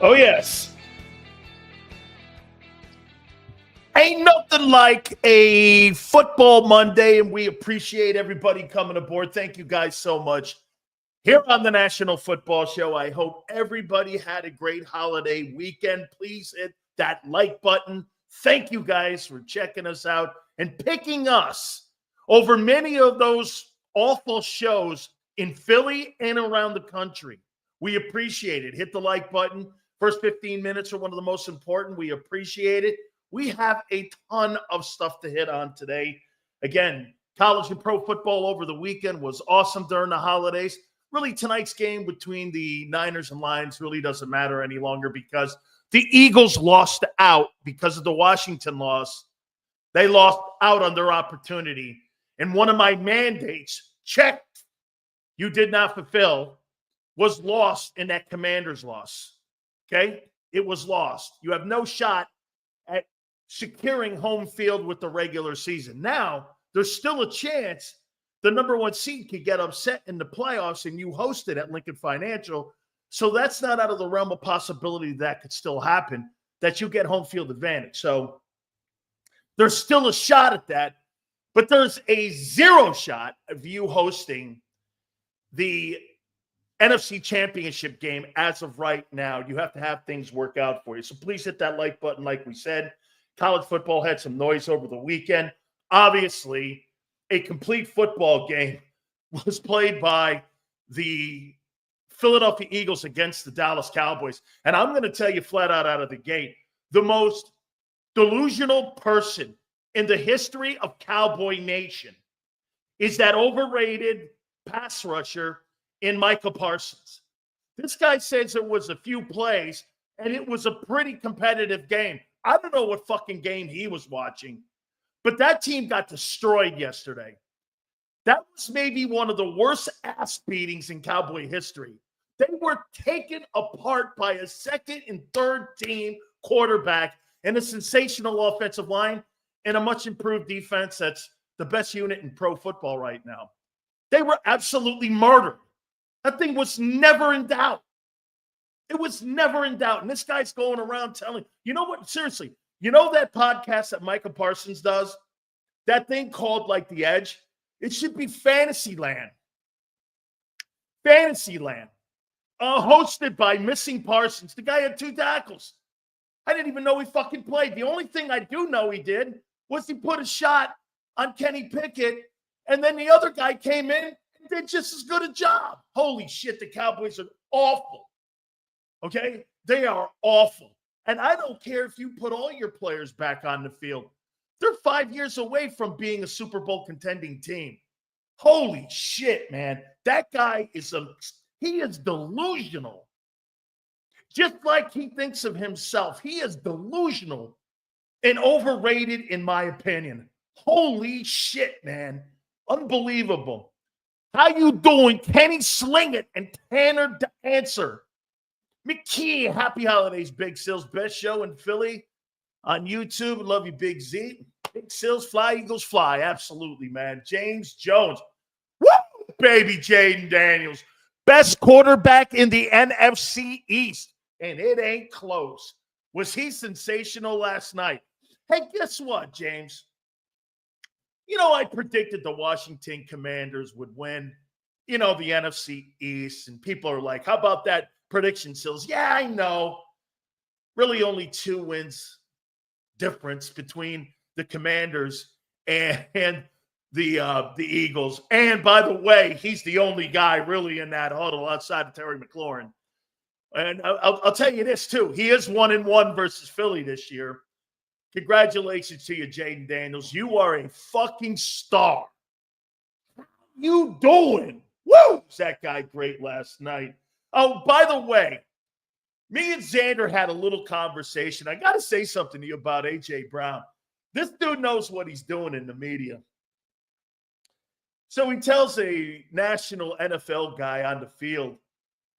Oh, yes. Ain't nothing like a football Monday, and we appreciate everybody coming aboard. Thank you guys so much. Here on the National Football Show, I hope everybody had a great holiday weekend. Please hit that like button. Thank you guys for checking us out and picking us over many of those awful shows in Philly and around the country. We appreciate it. Hit the like button. First 15 minutes are one of the most important. We appreciate it. We have a ton of stuff to hit on today. Again, college and pro football over the weekend was awesome during the holidays. Really, tonight's game between the Niners and Lions really doesn't matter any longer because the Eagles lost out because of the Washington loss. They lost out on their opportunity. And one of my mandates, checked, you did not fulfill, was lost in that Commanders loss. Okay? It was lost. You have no shot at securing home field with the regular season. Now, there's still a chance the number one seed could get upset in the playoffs and you host it at Lincoln Financial. So that's not out of the realm of possibility that could still happen, that you get home field advantage. So there's still a shot at that, but there's a zero shot of you hosting the NFC Championship game as of right now. You have to have things work out for you. So please hit that like button like we said. College football had some noise over the weekend. Obviously, a complete football game was played by the Philadelphia Eagles against the Dallas Cowboys. And I'm going to tell you flat out of the gate, the most delusional person in the history of Cowboy Nation is that overrated pass rusher in Michael Parsons. This guy says it was a few plays, and it was a pretty competitive game. I don't know what fucking game he was watching, but that team got destroyed yesterday. That was maybe one of the worst ass beatings in Cowboy history. They were taken apart by a second and third team quarterback and a sensational offensive line and a much improved defense that's the best unit in pro football right now. They were absolutely murdered. That thing was never in doubt. It was never in doubt. And this guy's going around telling, you know what? Seriously, you know that podcast that Michael Parsons does? That thing called like The Edge? It should be Fantasyland. Fantasyland. Hosted by Missing Parsons. The guy had 2 tackles. I didn't even know he fucking played. The only thing I do know he did was he put a shot on Kenny Pickett, and then the other guy came in and did just as good a job. Holy shit, the Cowboys are awful. Okay? They are awful. And I don't care if you put all your players back on the field. They're 5 years away from being a Super Bowl contending team. Holy shit, man. That guy he is delusional. Just like he thinks of himself. He is delusional and overrated in my opinion. Holy shit, man. Unbelievable. How you doing, Kenny Slingett and Tanner Dancer? McKee, happy holidays, Big Sills. Best show in Philly on YouTube. Love you, Big Z. Big Sills, fly, Eagles fly. Absolutely, man. James Jones. Woo! Baby Jaden Daniels. Best quarterback in the NFC East. And it ain't close. Was he sensational last night? Hey, guess what, James? You know, I predicted the Washington Commanders would win, the NFC East. And people are like, how about that prediction, Sills? Yeah, I know. Really only 2 wins difference between the Commanders and the Eagles. And by the way, he's the only guy really in that huddle outside of Terry McLaurin. And I'll tell you this, too. He is 1-1 versus Philly this year. Congratulations to you, Jaden Daniels. You are a fucking star. How you doing? Woo! Was that guy great last night? Oh, by the way, me and Xander had a little conversation. I got to say something to you about A.J. Brown. This dude knows what he's doing in the media. So he tells a national NFL guy on the field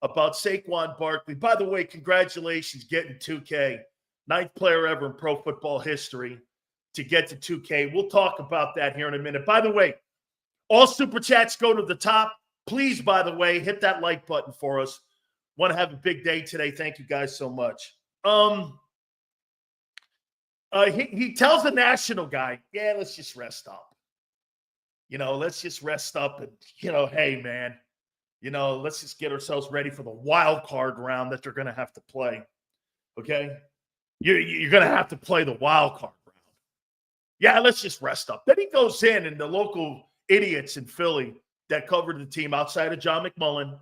about Saquon Barkley. By the way, congratulations getting 2K. 9th player ever in pro football history to get to 2K. We'll talk about that here in a minute. By the way, all super chats go to the top. Please, by the way, hit that like button for us. Want to have a big day today. Thank you guys so much. He tells the national guy, yeah, let's just rest up. Let's just rest up and, hey, man, let's just get ourselves ready for the wild card round that they're going to have to play. Okay? You're going to have to play the wild card round. Yeah, let's just rest up. Then he goes in, and the local idiots in Philly that covered the team outside of John McMullen,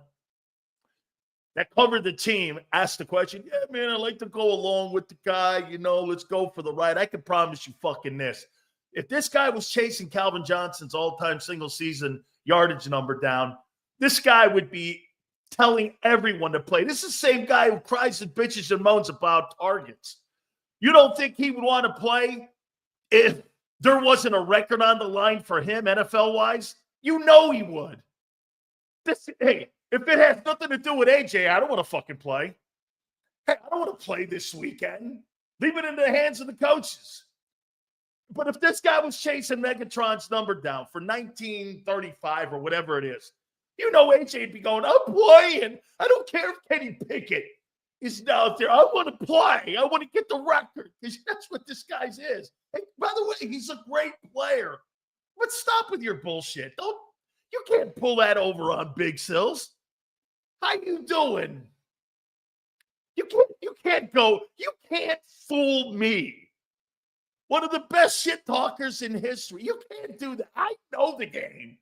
that covered the team, asked the question, yeah, man, I like to go along with the guy. Let's go for the ride. I can promise you fucking this. If this guy was chasing Calvin Johnson's all-time single-season yardage number down, this guy would be telling everyone to play. This is the same guy who cries and bitches and moans about targets. You don't think he would want to play if there wasn't a record on the line for him, NFL-wise? You know he would. Hey, if it has nothing to do with AJ, I don't want to fucking play. Hey, I don't want to play this weekend. Leave it in the hands of the coaches. But if this guy was chasing Megatron's number down for 1935 or whatever it is, AJ'd be going, I'm playing. I don't care if Kenny Pickett is out there. I want to play. I want to get the record because that's what this guy's is. Hey, by the way, he's a great player. But stop with your bullshit. You can't pull that over on Big Sills. How you doing? You can't fool me. One of the best shit talkers in history. You can't do that. I know the game.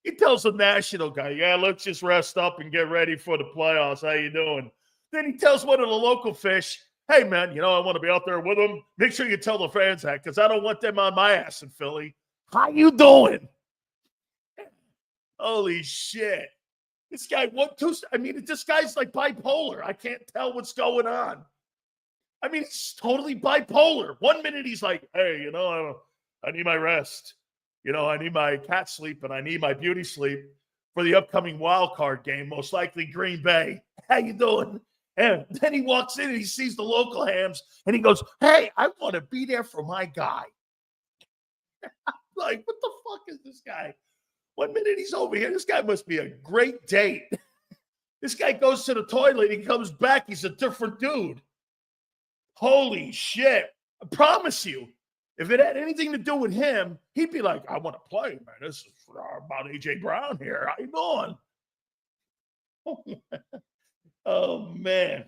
He tells the national guy, yeah, let's just rest up and get ready for the playoffs. How you doing? Then he tells one of the local fish, hey, man, I want to be out there with them. Make sure you tell the fans that because I don't want them on my ass in Philly. How you doing? Holy shit. This guy, this guy's like bipolar. I can't tell what's going on. He's totally bipolar. 1 minute he's like, hey, I need my rest. I need my cat sleep and I need my beauty sleep for the upcoming wild card game, most likely Green Bay. How you doing? And then he walks in and he sees the local hams and he goes, hey, I want to be there for my guy. Like, what the fuck is this guy? 1 minute he's over here. This guy must be a great date. This guy goes to the toilet. He comes back. He's a different dude. Holy shit. I promise you, if it had anything to do with him, he'd be like, I want to play, man. This is about A.J. Brown here. How you doing? Oh, man.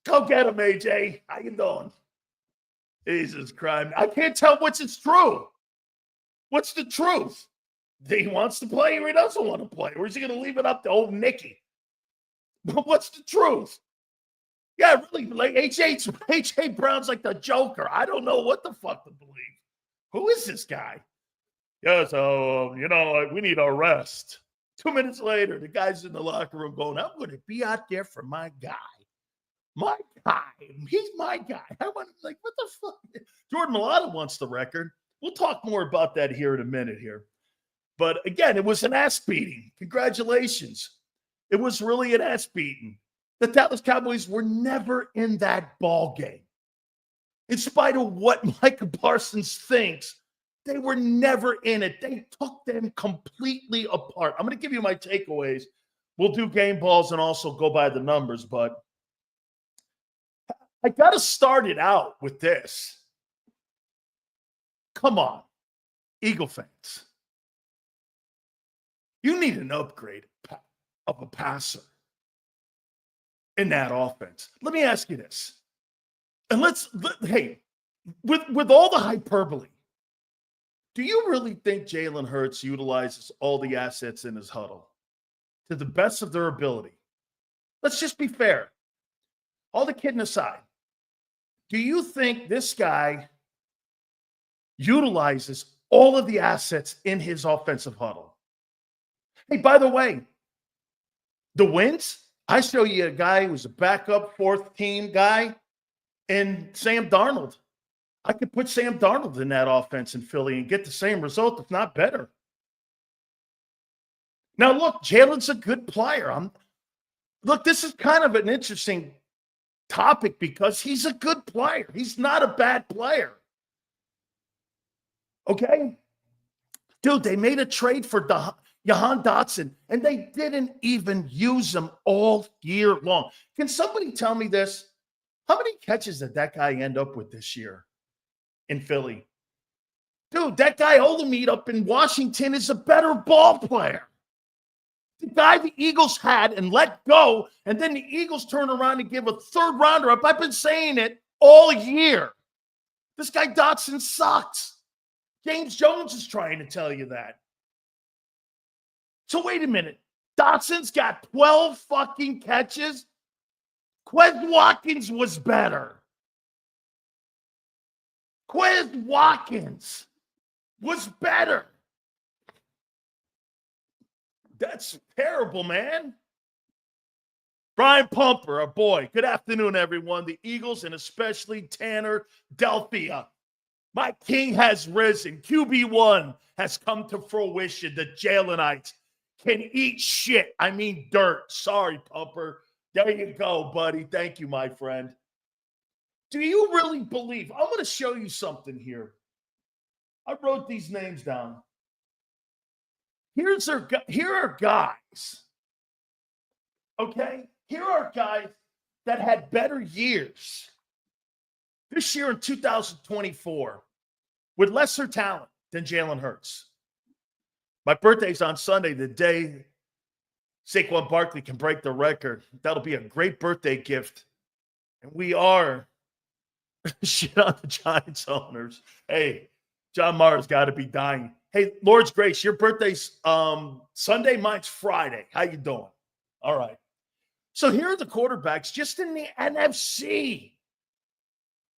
Go get him, A.J. How you doing? Jesus Christ. I can't tell which is true. What's the truth? He wants to play or he doesn't want to play? Or is he going to leave it up to old Nicky? But what's the truth? Yeah, really, like A.J. Brown's like the Joker. I don't know what the fuck to believe. Who is this guy? Yeah, so, we need our rest. 2 minutes later, the guy's in the locker room going, I'm going to be out there for my guy. My guy. He's my guy. What the fuck? Jordan Mailata wants the record. We'll talk more about that here in a minute here. But again, it was an ass beating. Congratulations. It was really an ass beating. The Dallas Cowboys were never in that ball game. In spite of what Micah Parsons thinks, they were never in it. They took them completely apart. I'm going to give you my takeaways. We'll do game balls and also go by the numbers, but I got to start it out with this. Come on, Eagle fans. You need an upgrade of a passer in that offense. Let me ask you this. And with all the hyperbole, do you really think Jalen Hurts utilizes all the assets in his huddle to the best of their ability? Let's just be fair. All the kidding aside, do you think this guy utilizes all of the assets in his offensive huddle? Hey, by the way, the wins, I show you a guy who's a backup fourth team guy and Sam Darnold. I could put Sam Darnold in that offense in Philly and get the same result, if not better. Now, look, Jalen's a good player. This is kind of an interesting topic because he's a good player. He's not a bad player. Okay? Dude, they made a trade for Jahan Dotson, and they didn't even use him all year long. Can somebody tell me this? How many catches did that guy end up with this year in Philly? Dude, that guy Olamide up in Washington is a better ball player. The guy the Eagles had and let go, and then the Eagles turn around and give a third rounder up. I've been saying it all year. This guy Dotson sucks. James Jones is trying to tell you that. So wait a minute. Dotson's got 12 fucking catches. Quez Watkins was better. Quez Watkins was better. That's terrible, man. Brian Pumper, our boy. Good afternoon, everyone. The Eagles, and especially Tanner Delphia. My king has risen. QB1 has come to fruition. The Jalenites can eat shit. I mean dirt. Sorry, Pumper. There you go, buddy. Thank you, my friend. Do you really believe? I'm going to show you something here. I wrote these names down. Here are guys. Okay? Here are guys that had better years this year in 2024 with lesser talent than Jalen Hurts. My birthday's on Sunday, the day Saquon Barkley can break the record. That'll be a great birthday gift. And we are shit on the Giants owners. Hey, John Mara's got to be dying. Hey, Lord's Grace, your birthday's Sunday, mine's Friday. How you doing? All right. So here are the quarterbacks just in the NFC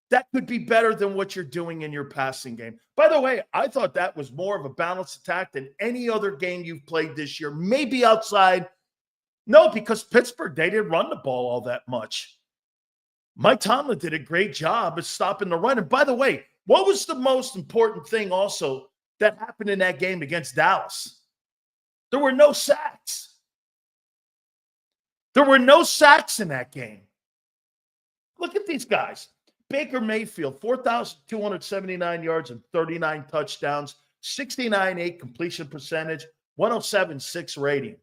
that could be better than what you're doing in your passing game. By the way, I thought that was more of a balanced attack than any other game you've played this year, maybe outside. No, because Pittsburgh, they didn't run the ball all that much. Mike Tomlin did a great job of stopping the run. And by the way, what was the most important thing also that happened in that game against Dallas? There were no sacks. There were no sacks in that game. Look at these guys. Baker Mayfield, 4,279 yards and 39 touchdowns, 69.8 completion percentage, 107.6 rating.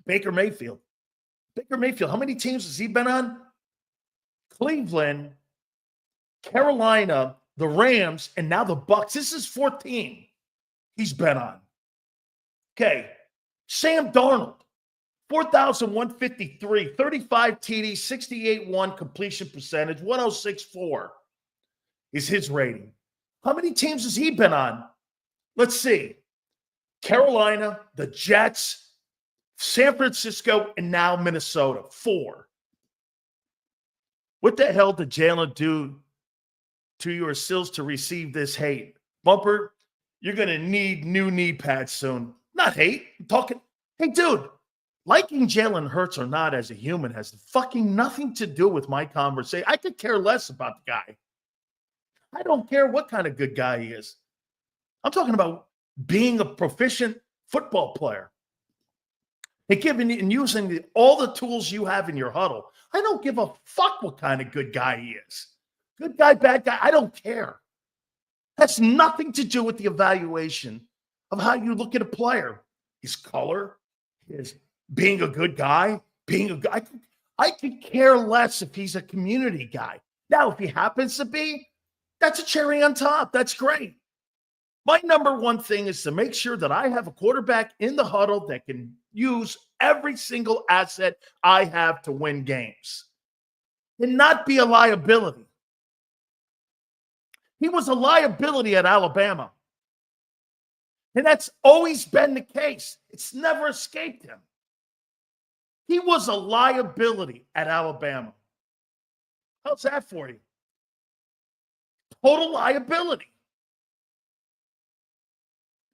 Baker Mayfield, how many teams has he been on? Cleveland, Carolina, the Rams, and now the Bucs. This is 14 he's been on. Okay. Sam Darnold, 4,153, 35 TDs, 68.1 completion percentage, 106.4 is his rating. How many teams has he been on? Let's see. Carolina, the Jets, San Francisco, and now Minnesota. 4. What the hell did Jalen do to your sills to receive this hate? Bumper, you're going to need new knee pads soon. Not hate. I'm talking, hey, dude, liking Jalen Hurts or not as a human has fucking nothing to do with my conversation. I could care less about the guy. I don't care what kind of good guy he is. I'm talking about being a proficient football player. And giving and using all the tools you have in your huddle. I don't give a fuck what kind of good guy he is. Good guy, bad guy, I don't care. That's nothing to do with the evaluation of how you look at a player. His color, his being a good guy, I could care less if he's a community guy. Now, if he happens to be, that's a cherry on top. That's great. My number one thing is to make sure that I have a quarterback in the huddle that can use every single asset I have to win games and not be a liability. He was a liability at Alabama. And that's always been the case. It's never escaped him. He was a liability at Alabama. How's that for you? Total liability.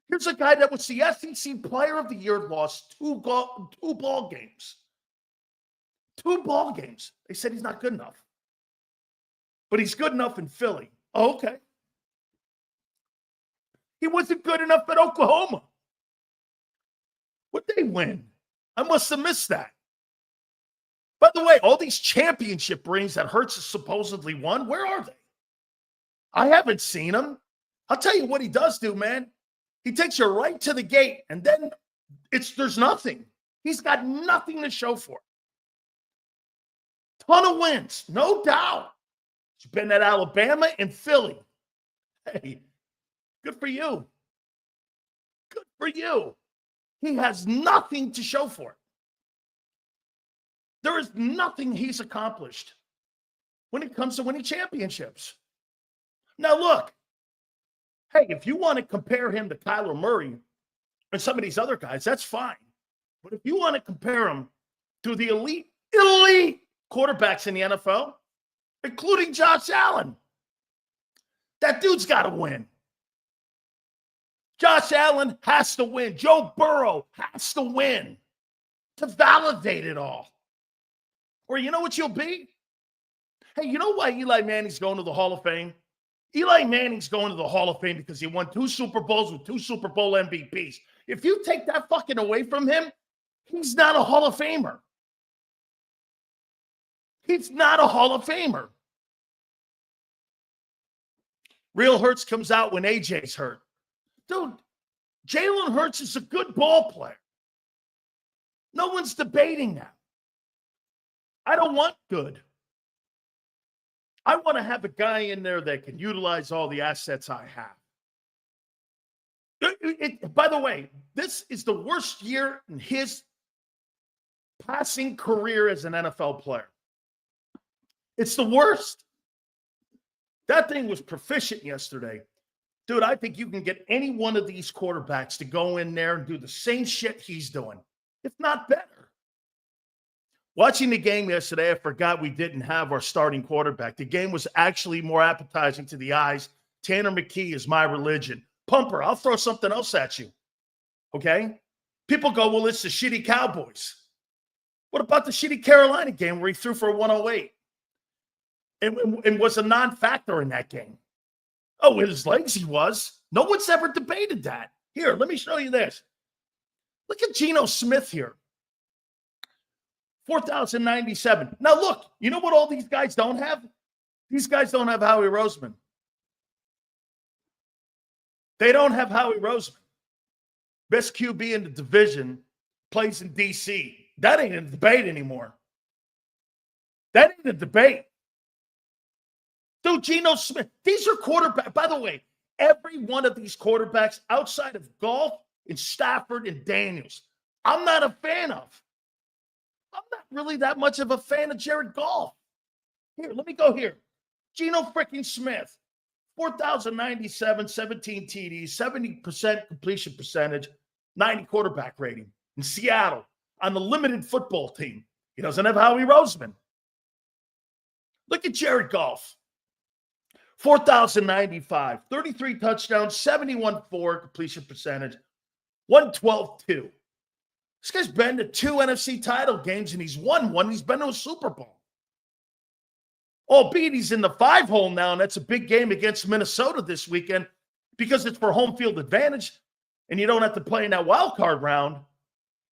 Here's a guy that was the SEC Player of the Year, lost two ball games. 2 ball games. They said he's not good enough. But he's good enough in Philly. Oh, okay. He wasn't good enough at Oklahoma. Would they win? I must have missed that. By the way, all these championship rings that Hurts has supposedly won, where are they? I haven't seen them. I'll tell you what he does do, man. He takes you right to the gate, and then there's nothing. He's got nothing to show for it. Ton of wins, no doubt. He's been at Alabama and Philly. Hey, good for you. Good for you. He has nothing to show for it. There is nothing he's accomplished when it comes to winning championships. Now, look, hey, if you want to compare him to Kyler Murray and some of these other guys, that's fine. But if you want to compare him to the elite quarterbacks in the NFL, including Josh Allen, that dude's got to win. Josh Allen has to win. Joe Burrow has to win to validate it all. Or you know what you'll be? Hey, you know why Eli Manning's going to the Hall of Fame? Eli Manning's going to the Hall of Fame because he won 2 Super Bowls with 2 Super Bowl MVPs. If you take that fucking away from him, he's not a Hall of Famer. He's not a Hall of Famer. Real Hurts comes out when AJ's hurt. Dude, Jalen Hurts is a good ball player. No one's debating that. I don't want good. I want to have a guy in there that can utilize all the assets I have. By the way, this is the worst year in his passing career as an NFL player. It's the worst. That thing was proficient yesterday. Dude, I think you can get any one of these quarterbacks to go in there and do the same shit he's doing, if not better. Watching the game yesterday, I forgot we didn't have our starting quarterback. The game was actually more appetizing to the eyes. Tanner McKee is my religion. Pumper, I'll throw something else at you. Okay? People go, well, it's the shitty Cowboys. What about the shitty Carolina game where he threw for 108? And was a non-factor in that game. Oh, with his legs he was. No one's ever debated that. Here, let me show you this. Look at Geno Smith here. 4,097. Now, look, you know what all these guys don't have? These guys don't have Howie Roseman. They don't have Howie Roseman. Best QB in the division plays in D.C. That ain't a debate anymore. That ain't a debate. Dude, Geno Smith, these are quarterbacks. By the way, every one of these quarterbacks outside of Goff and Stafford and Daniels, I'm not a fan of. I'm not really that much of a fan of Jared Goff. Here, let me go here. Geno freaking Smith, 4,097, 17 TDs, 70% completion percentage, 90 quarterback rating in Seattle on the limited football team. He doesn't have Howie Roseman. Look at Jared Goff. 4,095, 33 touchdowns, 71.4 completion percentage, 112.2. This guy's been to 2 NFC title games, and he's won one. He's been to a Super Bowl. Albeit he's in the 5-hole now, and that's a big game against Minnesota this weekend because it's for home field advantage, and you don't have to play in that wild card round.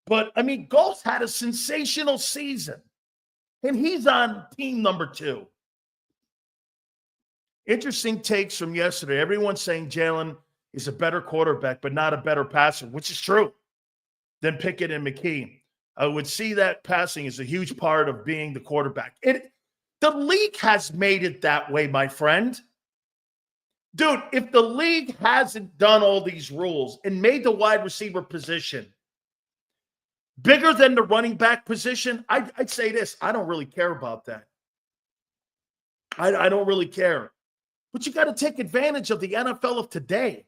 But, I mean, Goff's had a sensational season, and he's on team number 2. Interesting takes from yesterday. Everyone's saying Jalen is a better quarterback, but not a better passer, which is true, than Pickett and McKee. I would see that passing is a huge part of being the quarterback. The league has made it that way, my friend. Dude, if the league hasn't done all these rules and made the wide receiver position bigger than the running back position, I'd say this. I don't really care about that. I don't really care. But you got to take advantage of the NFL of today.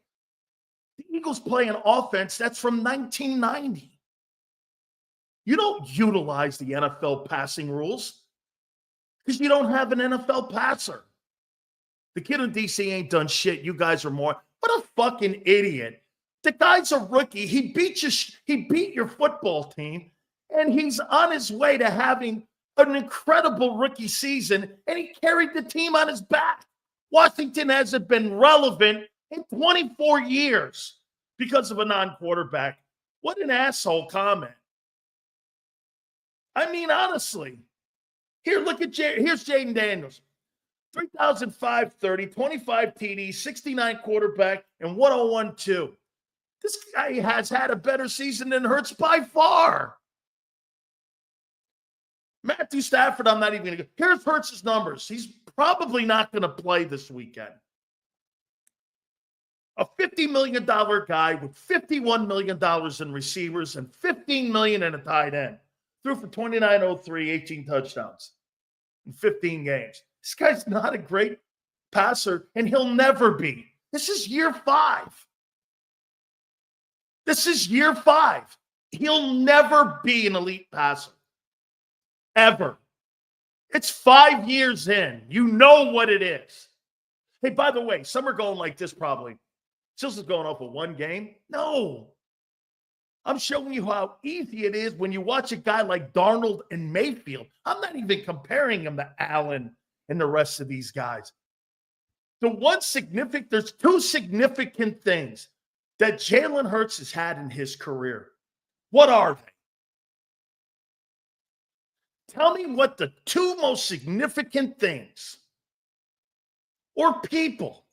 The Eagles play an offense that's from 1990. You don't utilize the NFL passing rules because you don't have an NFL passer. The kid in DC ain't done shit. You guys are more. What a fucking idiot. The guy's a rookie. He beat your football team, and he's on his way to having an incredible rookie season, and he carried the team on his back. Washington hasn't been relevant in 24 years because of a non-quarterback. What an asshole comment. I mean, honestly. Here, look at here's Jaden Daniels. 3,530, 25 TDs, 69 quarterback, and 101.2. This guy has had a better season than Hurts by far. Matthew Stafford, I'm not even going to go. Here's Hurts' numbers. He's probably not going to play this weekend. A $50 million guy with $51 million in receivers and $15 million in a tight end. Threw for 29.03, 18 touchdowns in 15 games. This guy's not a great passer, and he'll never be. This is year 5. This is year 5. He'll never be an elite passer. Ever. It's 5 years in. You know what it is. Hey, by the way, some are going like this probably. Sills is going off of one game. No. I'm showing you how easy it is when you watch a guy like Darnold and Mayfield. I'm not even comparing him to Allen and the rest of these guys. There's 2 significant things that Jalen Hurts has had in his career. What are they? Tell me what the 2 most significant things or people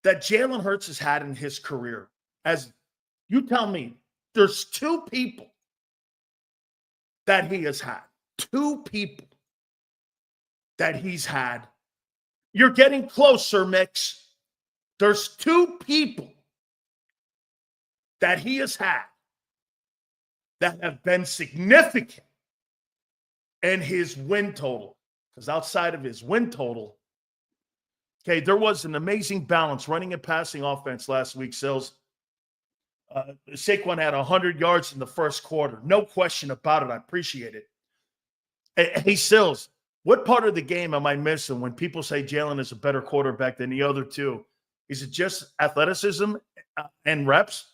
that Jalen Hurts has had in his career. As you tell me, there's 2 people that he has had. 2 people that he's had. You're getting closer, Mix. There's 2 people that he has had that have been significant in his win total. Because outside of his win total, okay, there was an amazing balance running and passing offense last week, Sills. Saquon had 100 yards in the first quarter. No question about it. I appreciate it. Hey, Sills, what part of the game am I missing when people say Jalen is a better quarterback than the other 2? Is it just athleticism and reps?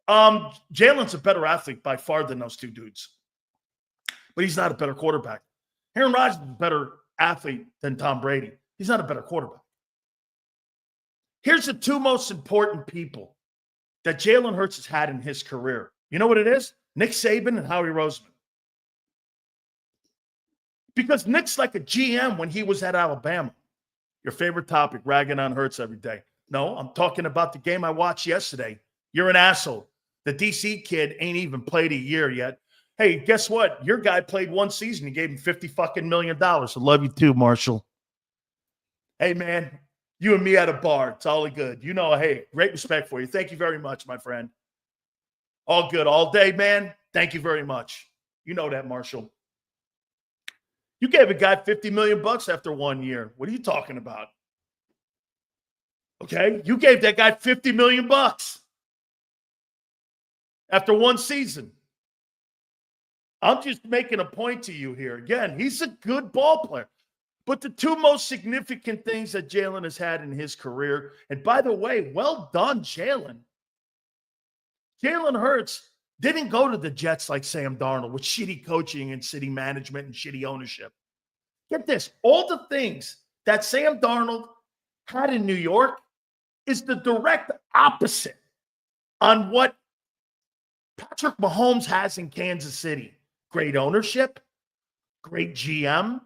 Jalen's a better athlete by far than those 2 dudes. But he's not a better quarterback. Aaron Rodgers is a better athlete than Tom Brady. He's not a better quarterback. Here's the 2 most important people that Jalen Hurts has had in his career. You know what it is? Nick Saban and Howie Roseman. Because Nick's like a GM when he was at Alabama. Your favorite topic, ragging on Hurts every day. No, I'm talking about the game I watched yesterday. You're an asshole. The DC kid ain't even played a year yet. Hey, guess what? Your guy played 1 season. You gave him $50 million. I love you too, Marshall. Hey, man, you and me at a bar. It's all good. You know, hey, great respect for you. Thank you very much, my friend. All good all day, man. Thank you very much. You know that, Marshall. You gave a guy $50 million after 1 year. What are you talking about? Okay, you gave that guy $50 million after 1 season. I'm just making a point to you here. Again, he's a good ball player. But the 2 most significant things that Jalen has had in his career, and by the way, well done, Jalen. Jalen Hurts didn't go to the Jets like Sam Darnold with shitty coaching and city management and shitty ownership. Get this. All the things that Sam Darnold had in New York is the direct opposite on what Patrick Mahomes has in Kansas City. Great ownership, great GM,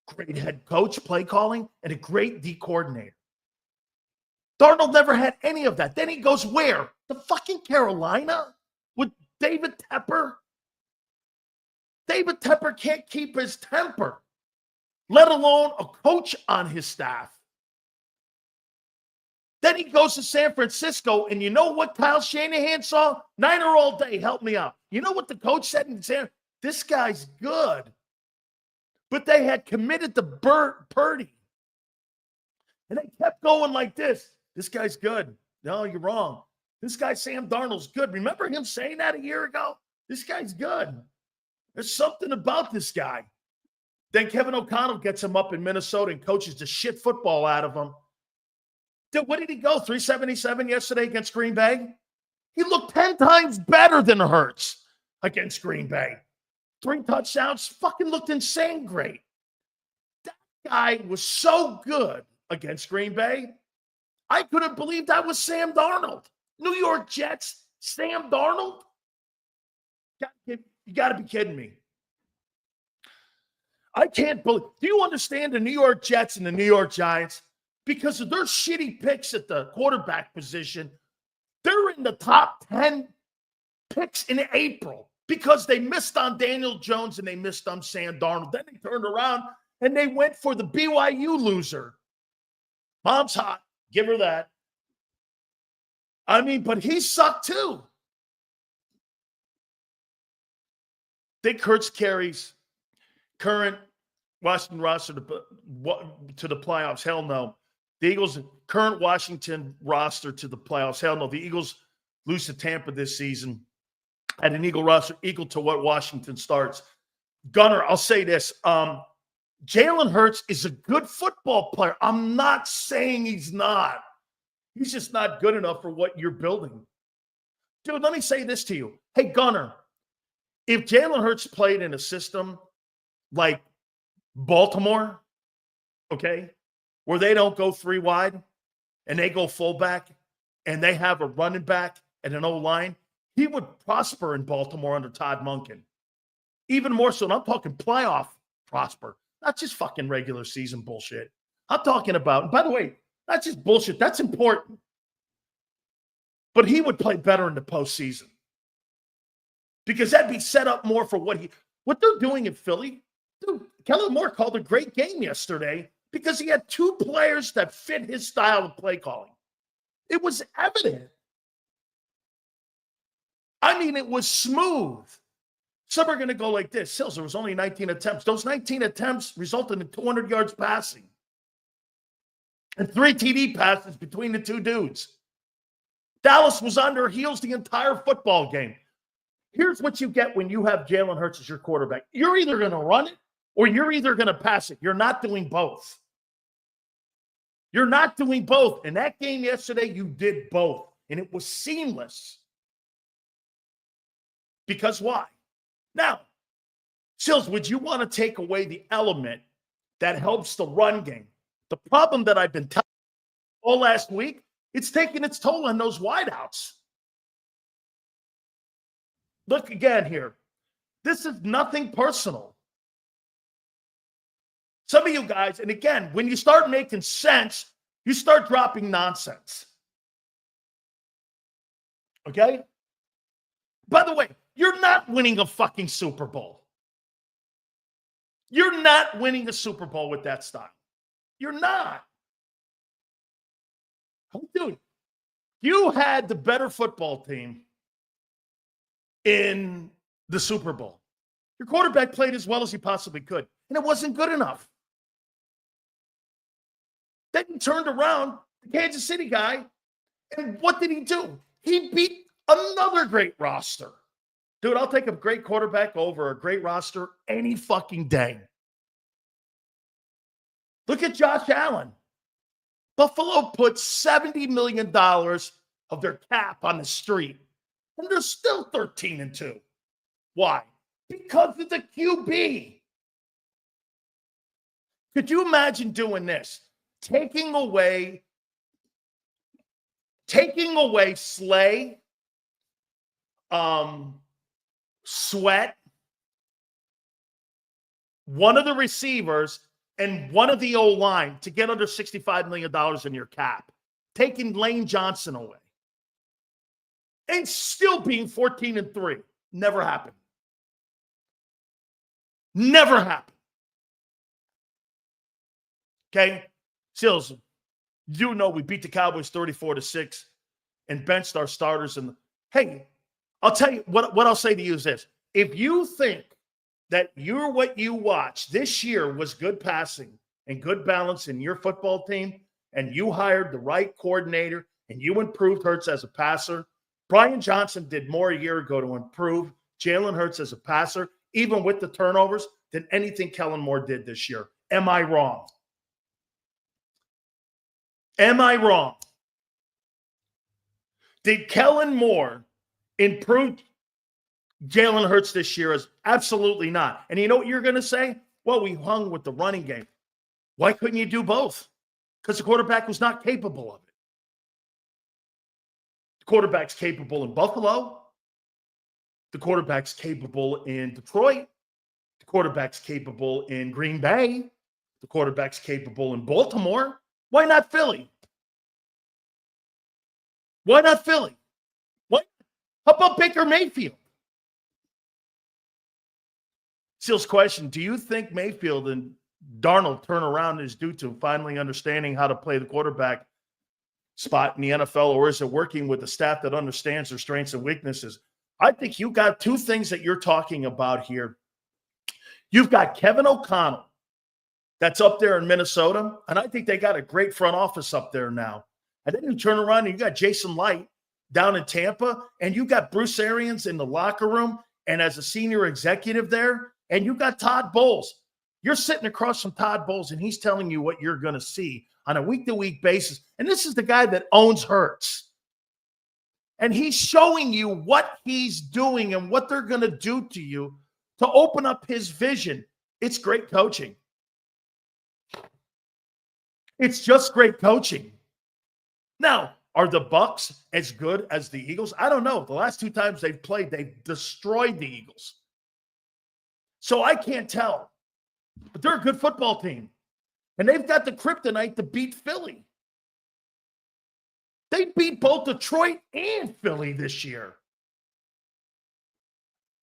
great head coach, play calling, and a great D coordinator. Darnold never had any of that. Then he goes where? The fucking Carolina with David Tepper. David Tepper can't keep his temper, let alone a coach on his staff. Then he goes to San Francisco, and you know what Kyle Shanahan saw? Niner all day, help me out. You know what the coach said in San? This guy's good. But they had committed to Purdy. And they kept going like this. This guy's good. No, you're wrong. This guy, Sam Darnold's good. Remember him saying that a year ago? This guy's good. There's something about this guy. Then Kevin O'Connell gets him up in Minnesota and coaches the shit football out of him. Dude, what did he go? 377 yesterday against Green Bay? He looked 10 times better than Hurts against Green Bay. 3 touchdowns, fucking looked insane great. That guy was so good against Green Bay. I couldn't believe that was Sam Darnold. New York Jets, Sam Darnold? You got to be kidding me. I can't believe. Do you understand the New York Jets and the New York Giants? Because of their shitty picks at the quarterback position, they're in in the top 10 picks in April because they missed on Daniel Jones and they missed on Sam Darnold. Then they turned around and they went for the BYU loser. Mom's hot. Give her that. I mean, but he sucked too. Think Hurts carries current Washington roster to the playoffs? Hell no. The Eagles' current Washington roster to the playoffs? Hell no. The Eagles lose to Tampa this season at an Eagle roster equal to what Washington starts. Gunner, I'll say this. Jalen Hurts is a good football player. I'm not saying he's not. He's just not good enough for what you're building. Dude, let me say this to you. Hey, Gunner, if Jalen Hurts played in a system like Baltimore, okay, where they don't go three wide and they go fullback and they have a running back and an O-line, he would prosper in Baltimore under Todd Monken. Even more so, and I'm talking playoff prosper, not just fucking regular season bullshit. I'm talking about, and by the way, not just bullshit, that's important. But he would play better in the postseason because that'd be set up more for what they're doing in Philly. Dude, Kellen Moore called a great game yesterday because he had two players that fit his style of play calling. It was evident. I mean, it was smooth. Some are going to go like this. Sills, there was only 19 attempts. Those 19 attempts resulted in 200 yards passing and 3 TD passes between the two dudes. Dallas was on their heels the entire football game. Here's what you get when you have Jalen Hurts as your quarterback. You're either going to run it or you're either going to pass it. You're not doing both. You're not doing both. In that game yesterday, you did both, and it was seamless. Because why? Now, Sills, would you want to take away the element that helps the run game? The problem that I've been telling you all last week, it's taking its toll on those wideouts. Look again here. This is nothing personal. Some of you guys, and again, when you start making sense, you start dropping nonsense. Okay? By the way, you're not winning a fucking Super Bowl. You're not winning a Super Bowl with that style. You're not. Dude, you had the better football team in the Super Bowl. Your quarterback played as well as he possibly could, and it wasn't good enough. Then he turned around, the Kansas City guy, and what did he do? He beat another great roster. Dude, I'll take a great quarterback over a great roster any fucking day. Look at Josh Allen. Buffalo put $70 million of their cap on the street, and they're still 13-2. Why? Because of the QB. Could you imagine doing this? Taking away Slay, Sweat, one of the receivers, and one of the O-line to get under $65 million in your cap. Taking Lane Johnson away. And still being 14-3. Never happened. Never happened. Okay? Sills, you know we beat the Cowboys 34-6 and benched our starters. And hey, I'll tell you what I'll say to you is this. If you think that what you watched this year was good passing and good balance in your football team, and you hired the right coordinator and you improved Hurts as a passer, Brian Johnson did more a year ago to improve Jalen Hurts as a passer, even with the turnovers, than anything Kellen Moore did this year. Am I wrong? Am I wrong? Did Kellen Moore improve Jalen Hurts this year? Is absolutely not. And you know what you're going to say? Well, we hung with the running game. Why couldn't you do both? Because the quarterback was not capable of it. The quarterback's capable in Buffalo. The quarterback's capable in Detroit. The quarterback's capable in Green Bay. The quarterback's capable in Baltimore. Why not Philly? Why not Philly? How about Baker Mayfield? Seal's question, do you think Mayfield and Darnold turnaround is due to finally understanding how to play the quarterback spot in the NFL, or is it working with a staff that understands their strengths and weaknesses? I think you got two things that you're talking about here. You've got Kevin O'Connell that's up there in Minnesota, and I think they got a great front office up there now. And then you turn around and you got Jason Light down in Tampa, and you got Bruce Arians in the locker room and as a senior executive there, and you got Todd Bowles. You're sitting across from Todd Bowles, and he's telling you what you're going to see on a week-to-week basis. And this is the guy that owns Hurts. And he's showing you what he's doing and what they're going to do to you to open up his vision. It's great coaching. It's just great coaching. Now, are the Bucs as good as the Eagles? I don't know. The last two times they've played, they've destroyed the Eagles. So I can't tell. But they're a good football team. And they've got the kryptonite to beat Philly. They beat both Detroit and Philly this year.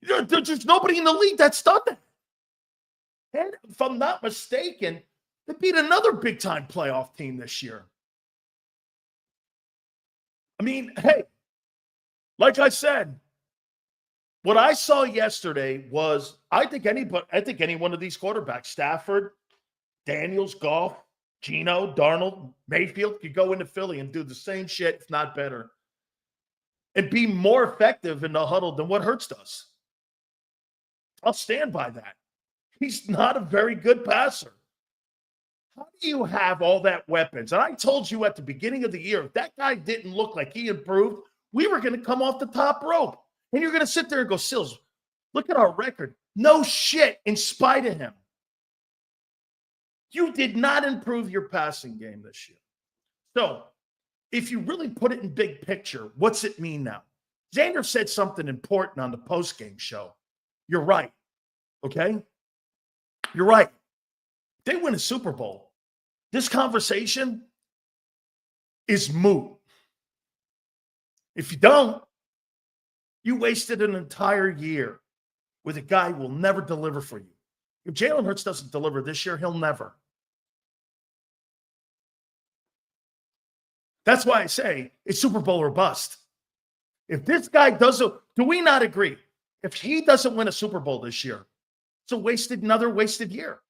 There's just nobody in the league that's done that. And if I'm not mistaken, they beat another big-time playoff team this year. I mean, hey, like I said, what I saw yesterday was I think any one of these quarterbacks, Stafford, Daniels, Goff, Geno, Darnold, Mayfield, could go into Philly and do the same shit, if not better, and be more effective in the huddle than what Hurts does. I'll stand by that. He's not a very good passer. How do you have all that weapons? And I told you at the beginning of the year, if that guy didn't look like he improved, we were going to come off the top rope. And you're going to sit there and go, Sills, look at our record. No shit, in spite of him. You did not improve your passing game this year. So, if you really put it in big picture, what's it mean now? Xander said something important on the postgame show. You're right, okay? You're right. They win a Super Bowl. This conversation is moot. If you don't, you wasted an entire year with a guy who will never deliver for you. If Jalen Hurts doesn't deliver this year, he'll never. That's why I say it's Super Bowl or bust. If this guy doesn't, do we not agree? If he doesn't win a Super Bowl this year, it's another wasted year.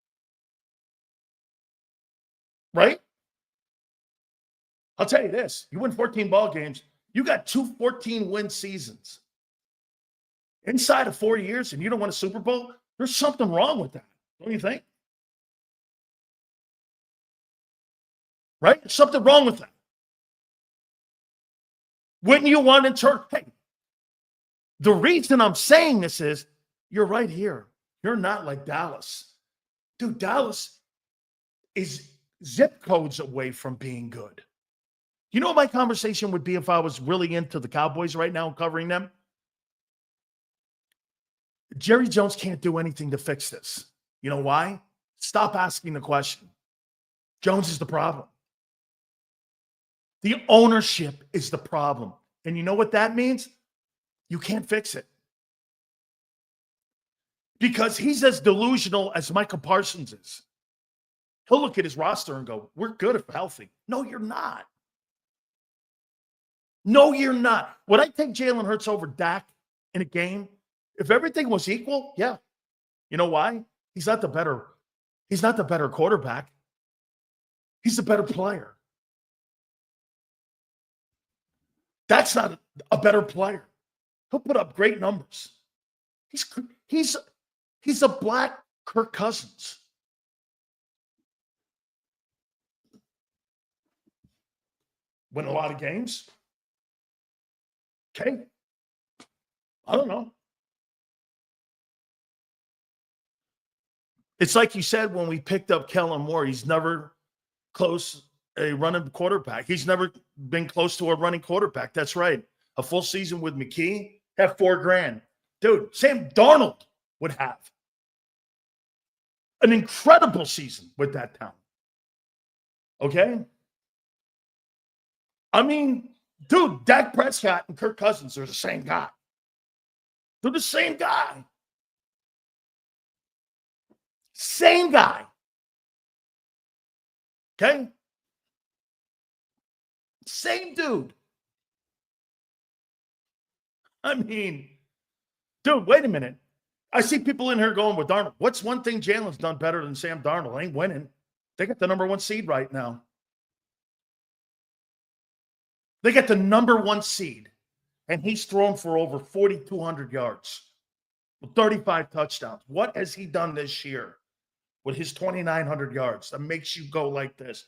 Right? I'll tell you this. You win 14 ball games, you got 2 14-win seasons. Inside of 4 years and you don't win a Super Bowl, there's something wrong with that. Don't you think? Right? There's something wrong with that. Wouldn't you want to turn? Hey, the reason I'm saying this is you're right here. You're not like Dallas. Dude, Dallas is zip codes away from being good. You know what my conversation would be if I was really into the Cowboys right now and covering them? Jerry Jones can't do anything to fix this. You know why? Stop asking the question. Jones is the problem. The ownership is the problem. And you know what that means? You can't fix it. Because he's as delusional as Michael Parsons is. He'll look at his roster and go, we're good if healthy. No, you're not. No, you're not. Would I take Jalen Hurts over Dak in a game? If everything was equal, yeah. You know why? He's not the better quarterback. He's the better player. That's not a better player. He'll put up great numbers. He's a black Kirk Cousins. Win a lot of games. Okay. I don't know. It's like you said when we picked up Kellen Moore. He's never close a running quarterback. He's never been close to a running quarterback. That's right. A full season with McKee, have $4,000. Dude, Sam Darnold would have an incredible season with that talent. Okay? I mean, dude, Dak Prescott and Kirk Cousins are the same guy. They're the same guy. Same guy. Okay? Same dude. I mean, dude, wait a minute. I see people in here going with Darnold. What's one thing Jalen's done better than Sam Darnold? Ain't winning. They got the number 1 seed right now. They got the number 1 seed, and he's thrown for over 4,200 yards with 35 touchdowns. What has he done this year with his 2,900 yards that makes you go like this?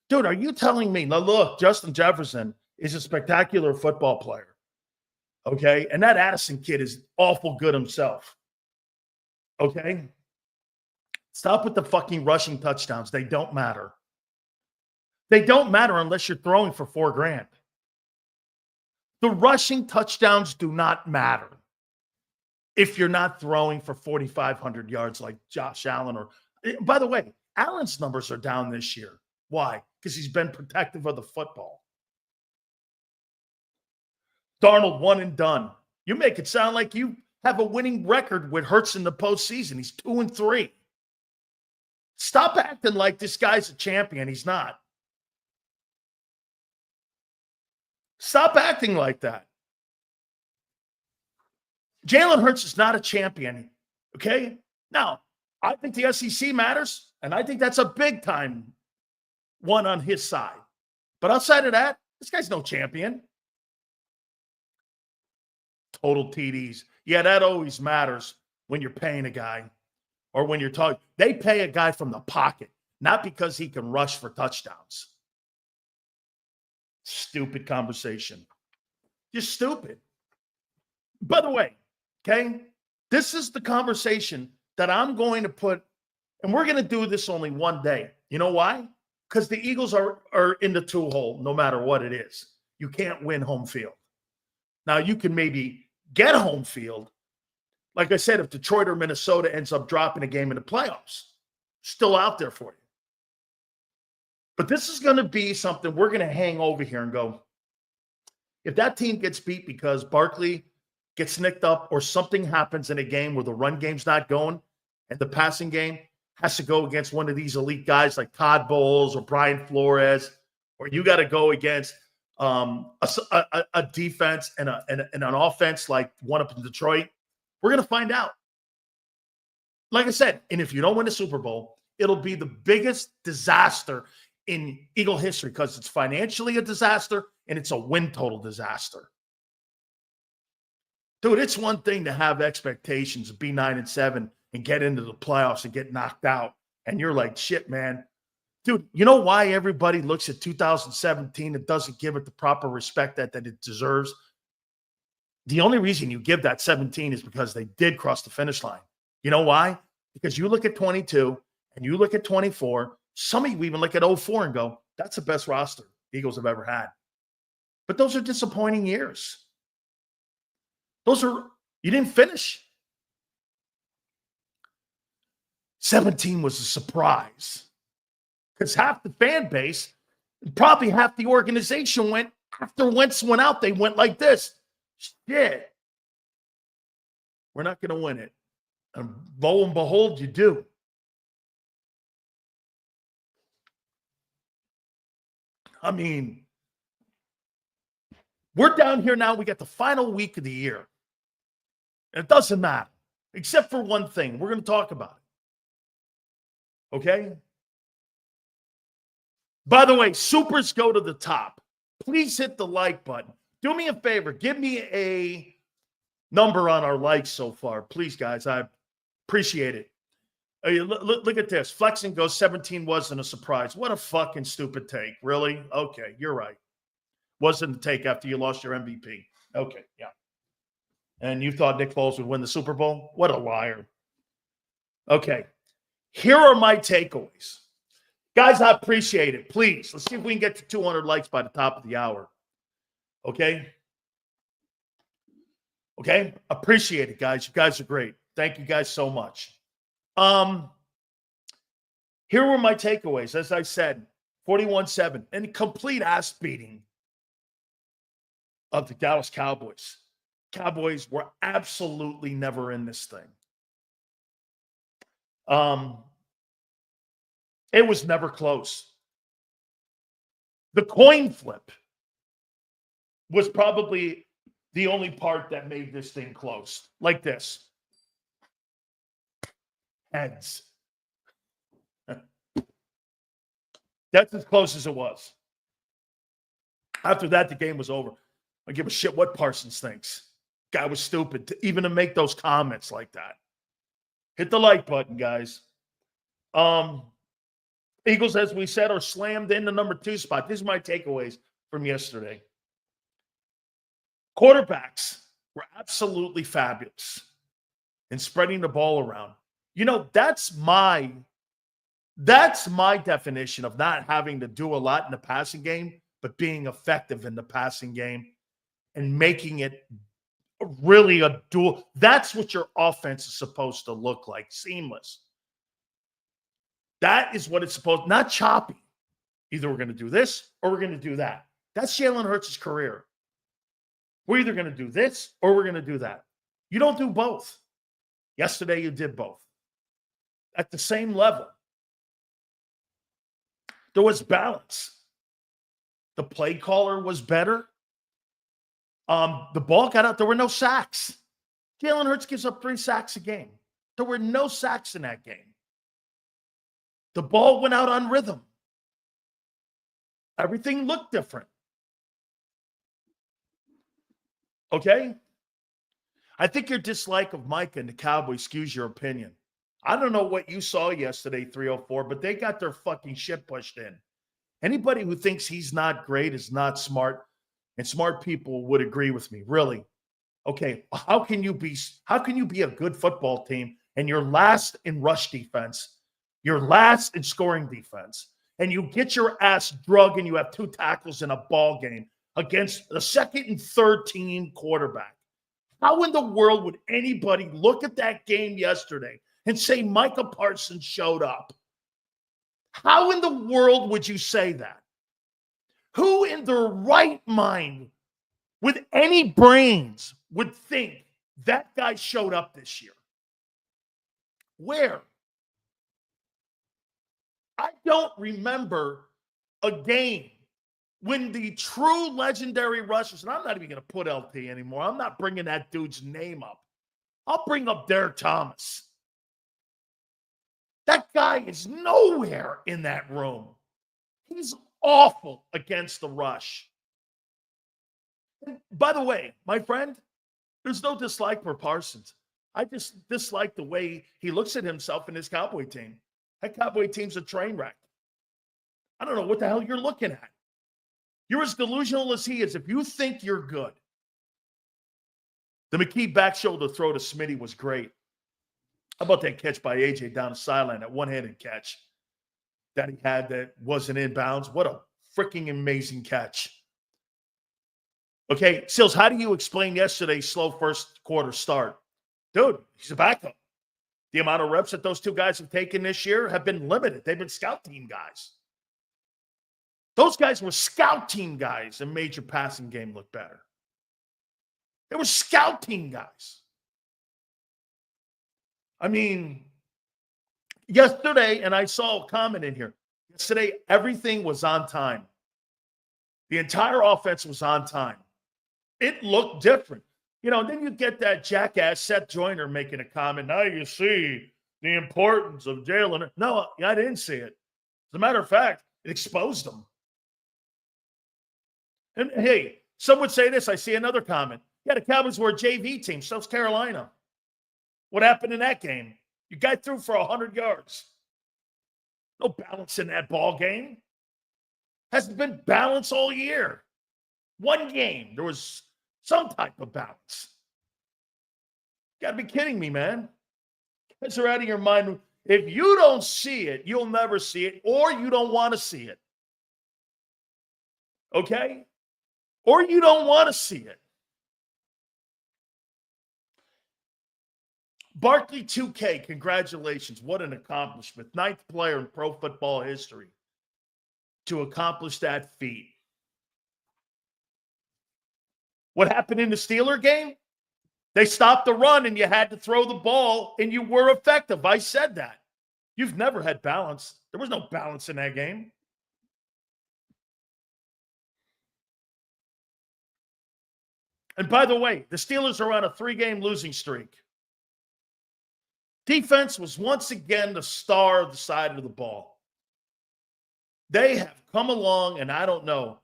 Dude, are you telling me, now look, Justin Jefferson is a spectacular football player, okay? And that Addison kid is awful good himself, okay? Stop with the fucking rushing touchdowns. They don't matter. They don't matter unless you're throwing for $4,000. The rushing touchdowns do not matter if you're not throwing for 4,500 yards like Josh Allen. Or, by the way, Allen's numbers are down this year. Why? Because he's been protective of the football. Darnold, one and done. You make it sound like you have a winning record with Hurts in the postseason. He's 2-3. Stop acting like this guy's a champion. He's not. Stop acting like that. Jalen Hurts is not a champion, okay? Now, I think the SEC matters, and I think that's a big-time one on his side. But outside of that, this guy's no champion. Total TDs. Yeah, that always matters when you're paying a guy or when you're talking. They pay a guy from the pocket, not because he can rush for touchdowns. Stupid conversation. Just stupid. By the way, okay, this is the conversation that I'm going to put, and we're going to do this only one day. You know why? Because the Eagles are in the 2-hole no matter what it is. You can't win home field. Now, you can maybe get home field. Like I said, if Detroit or Minnesota ends up dropping a game in the playoffs, still out there for you. But this is going to be something we're going to hang over here and go, if that team gets beat because Barkley gets nicked up or something happens in a game where the run game's not going and the passing game has to go against one of these elite guys like Todd Bowles or Brian Flores, or you got to go against a defense and an offense like one up in Detroit, we're going to find out. Like I said, and if you don't win a Super Bowl, it'll be the biggest disaster in Eagle history because it's financially a disaster and it's a win total disaster. Dude, it's one thing to have expectations of be 9-7 and get into the playoffs and get knocked out. And you're like, shit, man. Dude, you know why everybody looks at 2017 and doesn't give it the proper respect that it deserves? The only reason you give that 17 is because they did cross the finish line. You know why? Because you look at 22 and you look at 24. Some of you even look at 04 and go, that's the best roster the Eagles have ever had. But those are disappointing years. You didn't finish. 17 was a surprise. Because half the fan base, probably half the organization went, after Wentz went out, they went like this. Shit. We're not going to win it. And lo and behold, you do. I mean, we're down here now. We got the final week of the year. And it doesn't matter, except for one thing. We're going to talk about it. Okay? By the way, supers go to the top. Please hit the like button. Do me a favor. Give me a number on our likes so far. Please, guys. I appreciate it. Look at this. Flexing goes 17 wasn't a surprise. What a fucking stupid take. Really? Okay, you're right. Wasn't a take after you lost your MVP. Okay, yeah. And you thought Nick Foles would win the Super Bowl? What a liar. Okay. Here are my takeaways. Guys, I appreciate it. Please, let's see if we can get to 200 likes by the top of the hour. Okay? Okay? Appreciate it, guys. You guys are great. Thank you guys so much. Here were my takeaways. As I said, 41-7, and complete ass beating of the Dallas Cowboys. Cowboys were absolutely never in this thing. It was never close. The coin flip was probably the only part that made this thing close. Like this. Heads. That's as close as it was. After that, the game was over. I give a shit what Parsons thinks. Guy was stupid even to make those comments like that. Hit the like button, guys. Eagles, as we said, are slammed in the number 2 spot. These are my takeaways from yesterday. Quarterbacks were absolutely fabulous in spreading the ball around. You know, that's my definition of not having to do a lot in the passing game, but being effective in the passing game and making it really a dual. That's what your offense is supposed to look like, seamless. That is what it's supposed, not choppy. Either we're going to do this or we're going to do that. That's Jalen Hurts' career. We're either going to do this or we're going to do that. You don't do both. Yesterday, you did both. At the same level. There was balance. The play caller was better. The ball got out. There were no sacks. Jalen Hurts gives up 3 sacks a game. There were no sacks in that game. The ball went out on rhythm. Everything looked different. Okay? I think your dislike of Micah and the Cowboys skews your opinion. I don't know what you saw yesterday, 304, but they got their fucking shit pushed in. Anybody who thinks he's not great is not smart, and smart people would agree with me, really. Okay, how can you be a good football team and you're last in rush defense, you're last in scoring defense, and you get your ass drugged and you have 2 tackles in a ball game against the second and third team quarterback? How in the world would anybody look at that game yesterday and say Micah Parsons showed up? How in the world would you say that? Who in their right mind with any brains would think that guy showed up this year? Where? I don't remember a game when the true legendary rushers, and I'm not even going to put LT anymore. I'm not bringing that dude's name up. I'll bring up Derek Thomas. That guy is nowhere in that room. He's awful against the rush. And by the way, my friend, there's no dislike for Parsons. I just dislike the way he looks at himself and his Cowboy team. That Cowboy team's a train wreck. I don't know what the hell you're looking at. You're as delusional as he is if you think you're good. The McKee back shoulder throw to Smitty was great. How about that catch by AJ down the sideline, that one-handed catch that he had that wasn't inbounds? What a freaking amazing catch. Okay, Sills, how do you explain yesterday's slow first quarter start? Dude, he's a backup. The amount of reps that those 2 guys have taken this year have been limited. They've been scout team guys. Those guys were scout team guys and made your passing game look better. They were scout team guys. I mean, yesterday, and I saw a comment in here, yesterday everything was on time. The entire offense was on time. It looked different. You know, then you get that jackass Seth Joyner making a comment. Now you see the importance of Jalen. No, I didn't see it. As a matter of fact, it exposed them. And hey, some would say this. I see another comment. Yeah, the Cowboys were a JV team. So's Carolina. What happened in that game? You got through for 100 yards. No balance in that ball game. Hasn't been balance all year. One game, there was some type of balance. You got to be kidding me, man. You guys are out of your mind. If you don't see it, you'll never see it, or you don't want to see it. Okay? Or you don't want to see it. Barkley 2K, congratulations. What an accomplishment. 9th player in pro football history to accomplish that feat. What happened in the Steeler game? They stopped the run and you had to throw the ball and you were effective. I said that. You've never had balance. There was no balance in that game. And by the way, the Steelers are on a 3-game losing streak. Defense was once again the star of the side of the ball. They have come along, and I don't know.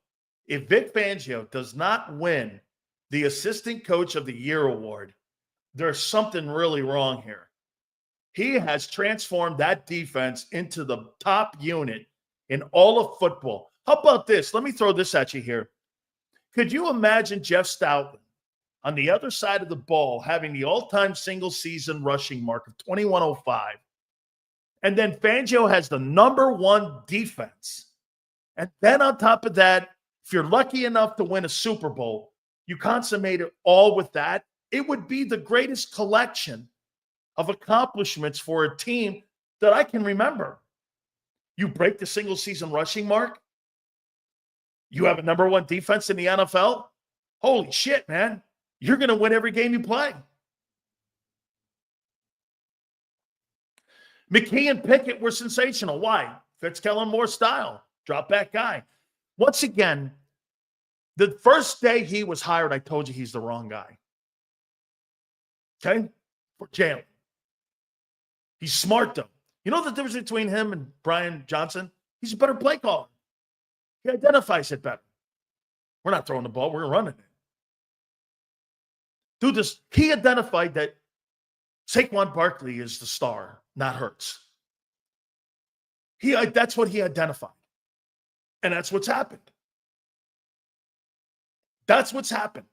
If Vic Fangio does not win the Assistant Coach of the Year award, there's something really wrong here. He has transformed that defense into the top unit in all of football. How about this? Let me throw this at you here. Could you imagine Jeff Stoutland on the other side of the ball having the all-time single-season rushing mark of 2105, and then Fangio has the #1 defense, and then on top of that, if you're lucky enough to win a Super Bowl, you consummate it all with that, it would be the greatest collection of accomplishments for a team that I can remember. You break the single-season rushing mark. You have a #1 defense in the NFL. Holy shit, man. You're going to win every game you play. McKee and Pickett were sensational. Why? Fitzkellen Moore style. Drop back guy. Once again, the first day he was hired, I told you he's the wrong guy. Okay? For Jalen. He's smart, though. You know the difference between him and Brian Johnson? He's a better play caller. He identifies it better. We're not throwing the ball. We're running it. Dude, he identified that Saquon Barkley is the star, not Hurts. That's what he identified. And that's what's happened. That's what's happened.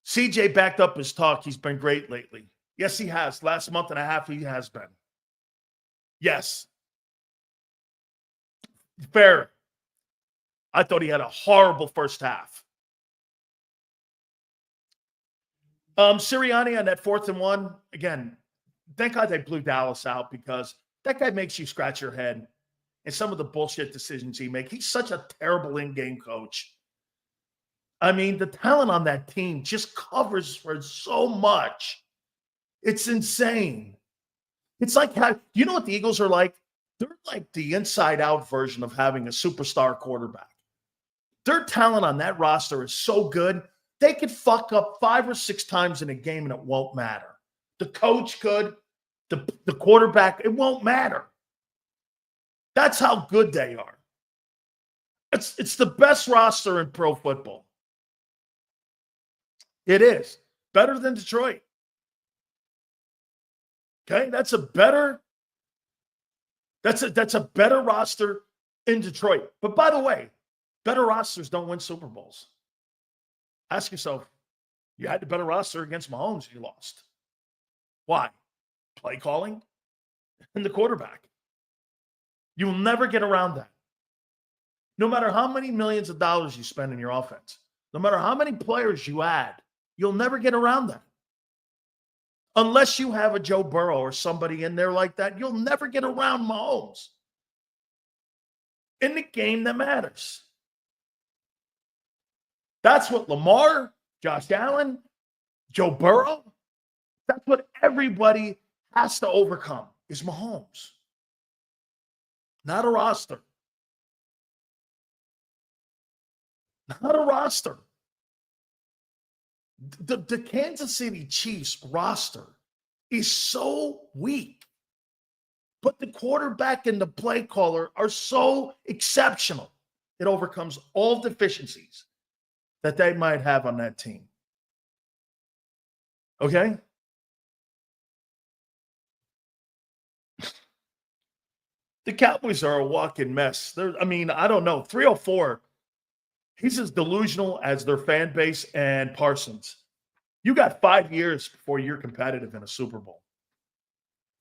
CJ backed up his talk. He's been great lately. Yes, he has. Last month and a half, he has been. Yes. Fair. I thought he had a horrible first half. Sirianni on that 4th and 1, again, thank God they blew Dallas out because that guy makes you scratch your head and some of the bullshit decisions he makes. He's such a terrible in-game coach. I mean, the talent on that team just covers for so much. It's insane. It's like, you know what the Eagles are like? They're like the inside-out version of having a superstar quarterback. Their talent on that roster is so good, they could fuck up 5 or 6 times in a game and it won't matter. The coach could, the quarterback, it won't matter. That's how good they are. It's the best roster in pro football. It is. Better than Detroit. Okay? That's a better roster in Detroit. But by the way, better rosters don't win Super Bowls. Ask yourself, you had the better roster against Mahomes, you lost. Why? Play calling and the quarterback. You will never get around that. No matter how many millions of dollars you spend in your offense, no matter how many players you add, you'll never get around that. Unless you have a Joe Burrow or somebody in there like that, you'll never get around Mahomes in the game that matters. That's what Lamar, Josh Allen, Joe Burrow, that's what everybody has to overcome is Mahomes. Not a roster. Not a roster. The Kansas City Chiefs roster is so weak, but the quarterback and the play caller are so exceptional. It overcomes all deficiencies that they might have on that team. Okay? The Cowboys are a walking mess. I don't know. 304, he's as delusional as their fan base and Parsons. You got 5 years before you're competitive in a Super Bowl.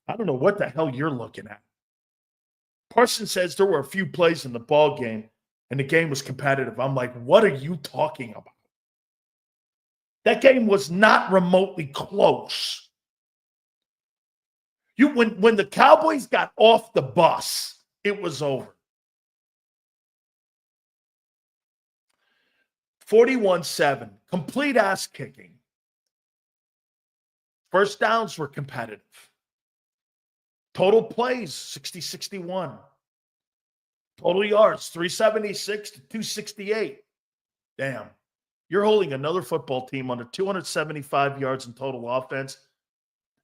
I don't know what the hell you're looking at. Parsons says there were a few plays in the ball game and the game was competitive. I'm like, what are you talking about? That game was not remotely close. When the Cowboys got off the bus, it was over. 41-7. Complete ass kicking. First downs were competitive. Total plays, 60-61. Total yards, 376 to 268. Damn. You're holding another football team under 275 yards in total offense.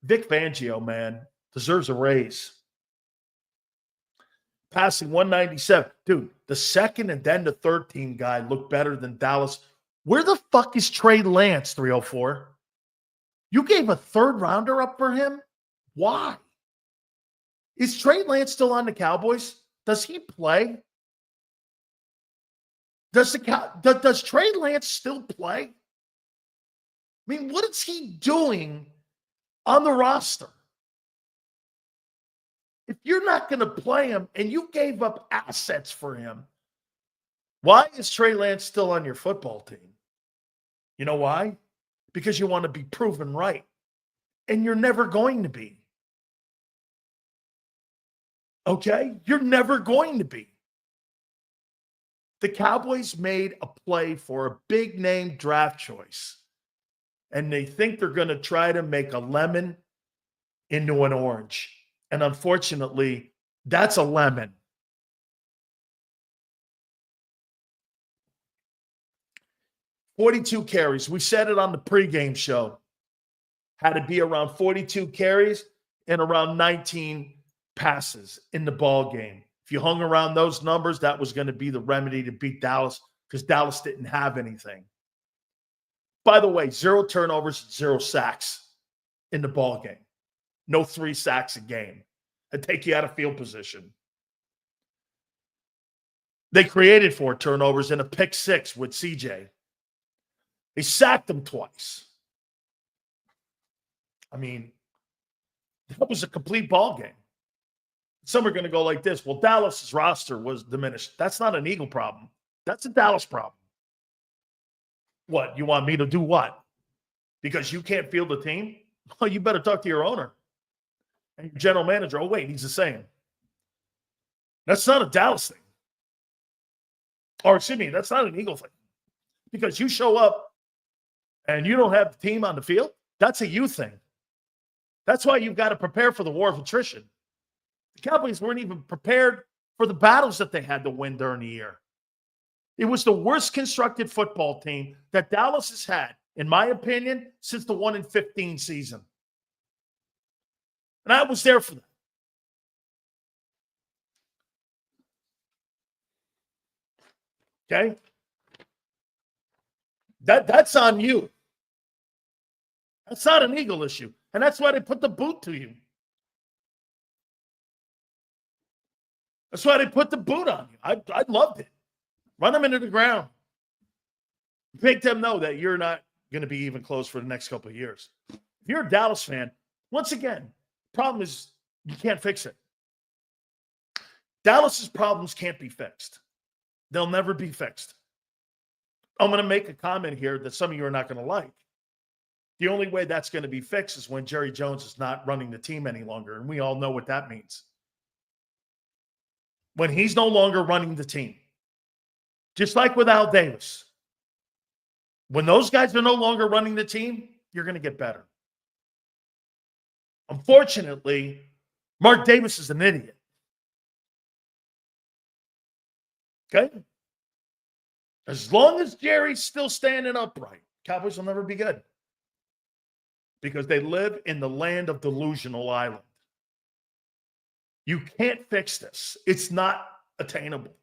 Vic Fangio, man, deserves a raise. Passing 197. Dude, the second and then the third team guy looked better than Dallas. Where the fuck is Trey Lance, 304? You gave a third rounder up for him? Why? Is Trey Lance still on the Cowboys? Does he play? Does Trey Lance still play? I mean, what is he doing on the roster? If you're not going to play him and you gave up assets for him, why is Trey Lance still on your football team? You know why? Because you want to be proven right. And you're never going to be. Okay? You're never going to be. The Cowboys made a play for a big name draft choice. And they think they're going to try to make a lemon into an orange. And unfortunately, that's a lemon. "42 carries. We said it on the pregame show. Had to be around 42 carries and around 19 passes in the ball game. If you hung around those numbers, that was going to be the remedy to beat Dallas because Dallas didn't have anything. By the way, 0 turnovers, 0 sacks in the ball game. No 3 sacks a game. That'd take you out of field position. They created 4 turnovers and a pick 6 with CJ. They sacked him twice. I mean, that was a complete ball game. Some are going to go like this. Well, Dallas's roster was diminished. That's not an Eagle problem. That's a Dallas problem. What? You want me to do what? Because you can't field the team? Well, you better talk to your owner and your general manager. Oh, wait, he's the same. That's not a Dallas thing. Or excuse me, that's not an Eagle thing. Because you show up and you don't have the team on the field, that's a you thing. That's why you've got to prepare for the war of attrition. The Cowboys weren't even prepared for the battles that they had to win during the year. It was the worst constructed football team that Dallas has had, in my opinion, since the 1-15 season. And I was there for that. Okay? That's on you. That's not an Eagle issue. And that's why they put the boot to you. That's why they put the boot on you. I loved it. Run them into the ground. Make them know that you're not going to be even close for the next couple of years. If you're a Dallas fan, once again, the problem is you can't fix it. Dallas's problems can't be fixed. They'll never be fixed. I'm going to make a comment here that some of you are not going to like. The only way that's going to be fixed is when Jerry Jones is not running the team any longer, and we all know what that means. When he's no longer running the team. Just like with Al Davis. When those guys are no longer running the team, you're going to get better. Unfortunately, Mark Davis is an idiot. Okay? As long as Jerry's still standing upright, Cowboys will never be good. Because they live in the land of delusional island. You can't fix this. It's not attainable.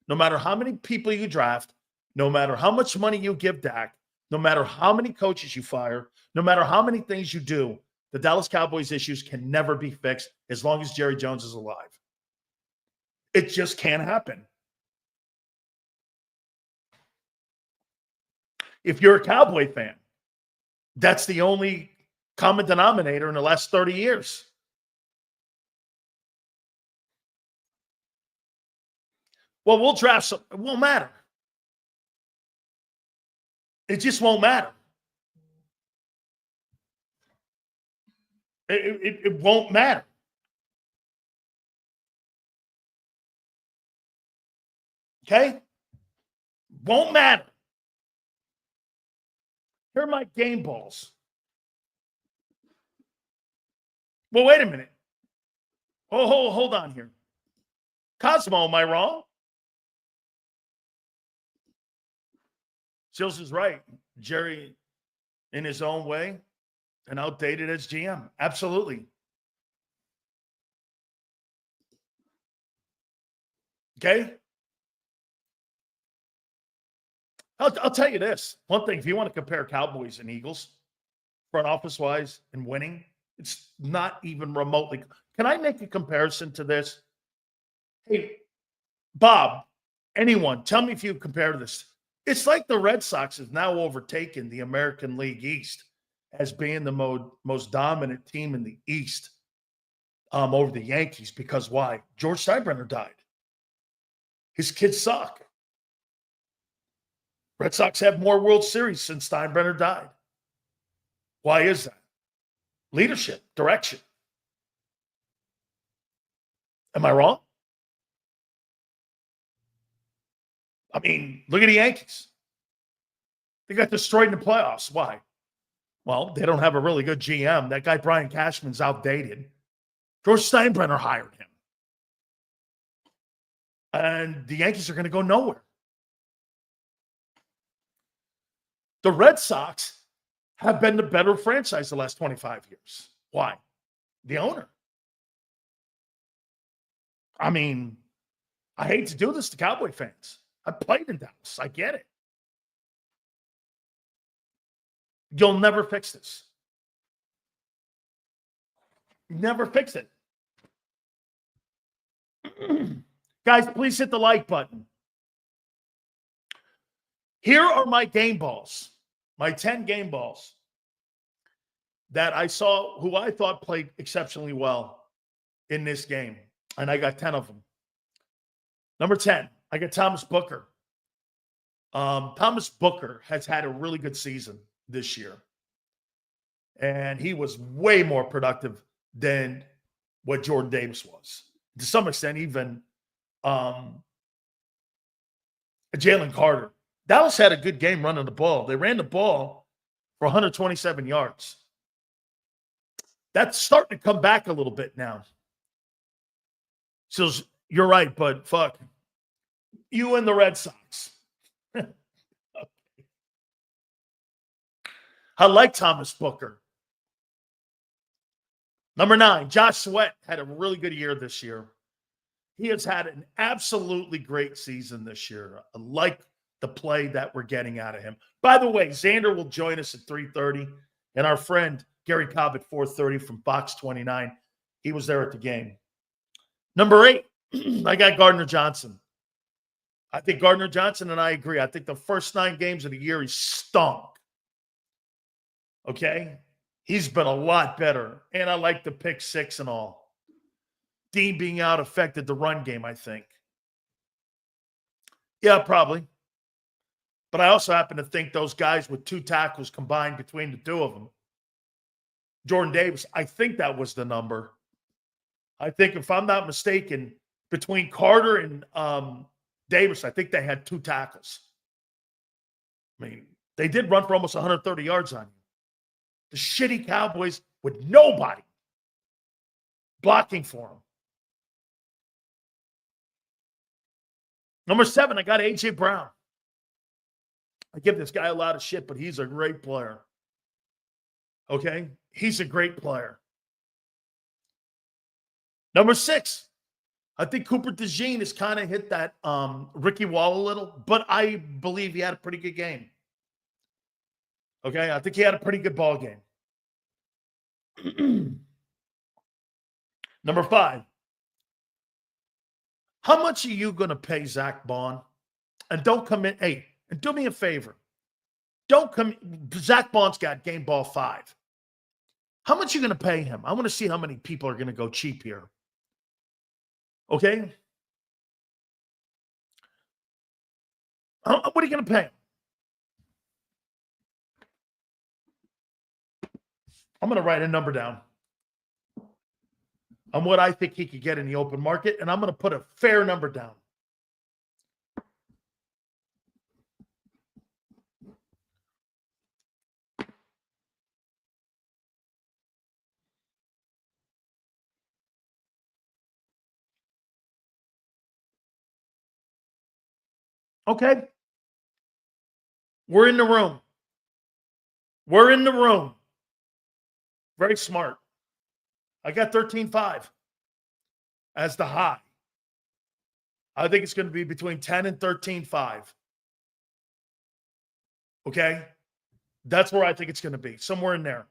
No matter how many people you draft, no matter how much money you give Dak, no matter how many coaches you fire, no matter how many things you do, the Dallas Cowboys issues can never be fixed as long as Jerry Jones is alive. It just can't happen. If you're a Cowboy fan, that's the only common denominator in the last 30 years. Well, we'll draft some. It won't matter. It just won't matter. It won't matter. Okay? Won't matter. Here are my game balls. Well, wait a minute. Oh, hold on here. Cosmo, am I wrong? Sills is right. Jerry, in his own way, and outdated as GM. Absolutely. Okay? I'll tell you this. One thing, if you want to compare Cowboys and Eagles, front office-wise and winning, it's not even remotely. Can I make a comparison to this? Hey, Bob, anyone, tell me if you compare this. It's like the Red Sox has now overtaken the American League East as being the most dominant team in the East over the Yankees. Because why? George Steinbrenner died. His kids suck. Red Sox have more World Series since Steinbrenner died. Why is that? Leadership, direction. Am I wrong? I mean, look at the Yankees. They got destroyed in the playoffs. Why? Well, they don't have a really good GM. That guy, Brian Cashman's outdated. George Steinbrenner hired him. And the Yankees are going to go nowhere. The Red Sox have been the better franchise the last 25 years. Why? The owner. I mean, I hate to do this to Cowboy fans. I played in Dallas. I get it. You'll never fix this. Never fix it. Guys, please hit the like button. Here are my game balls, my 10 game balls that I saw, who I thought played exceptionally well in this game. And I got 10 of them. Number 10, I got Thomas Booker. Thomas Booker has had a really good season this year. And he was way more productive than what Jordan Davis was. To some extent, even Jalen Carter. Dallas had a good game running the ball. They ran the ball for 127 yards. That's starting to come back a little bit now. So you're right, but fuck. You and the Red Sox. Okay. I like Thomas Booker. Number 9, Josh Sweat had a really good year this year. He has had an absolutely great season this year. I like the play that we're getting out of him. By the way, Xander will join us at 3:30, and our friend Gary Cobb at 4:30 from Fox 29. He was there at the game. Number 8, I got Gardner Johnson. I think Gardner Johnson and I agree. I think the first 9 games of the year, he stunk. Okay? He's been a lot better. And I like the pick 6 and all. Dean being out affected the run game, I think. Yeah, probably. But I also happen to think those guys with 2 tackles combined between the 2 of them. Jordan Davis, I think that was the number. I think, if I'm not mistaken, between Carter and Davis, I think they had 2 tackles. I mean, they did run for almost 130 yards on you. The shitty Cowboys with nobody blocking for them. Number 7, I got A.J. Brown. I give this guy a lot of shit, but he's a great player. Okay? He's a great player. Number 6, I think Cooper DeJean has kind of hit that Ricky Wall a little, but I believe he had a pretty good game. Okay? I think he had a pretty good ball game. Number 5, how much are you going to pay Zach Bond? And don't come in. Hey, and do me a favor. Don't come. Zach Bond's got game ball 5. How much are you going to pay him? I want to see how many people are going to go cheap here. Okay? What are you going to pay him? I'm going to write a number down on what I think he could get in the open market, and I'm going to put a fair number down. Okay. We're in the room. We're in the room. Very smart. I got 13.5 as the high. I think it's going to be between 10 and 13.5. Okay? That's where I think it's going to be. Somewhere in there.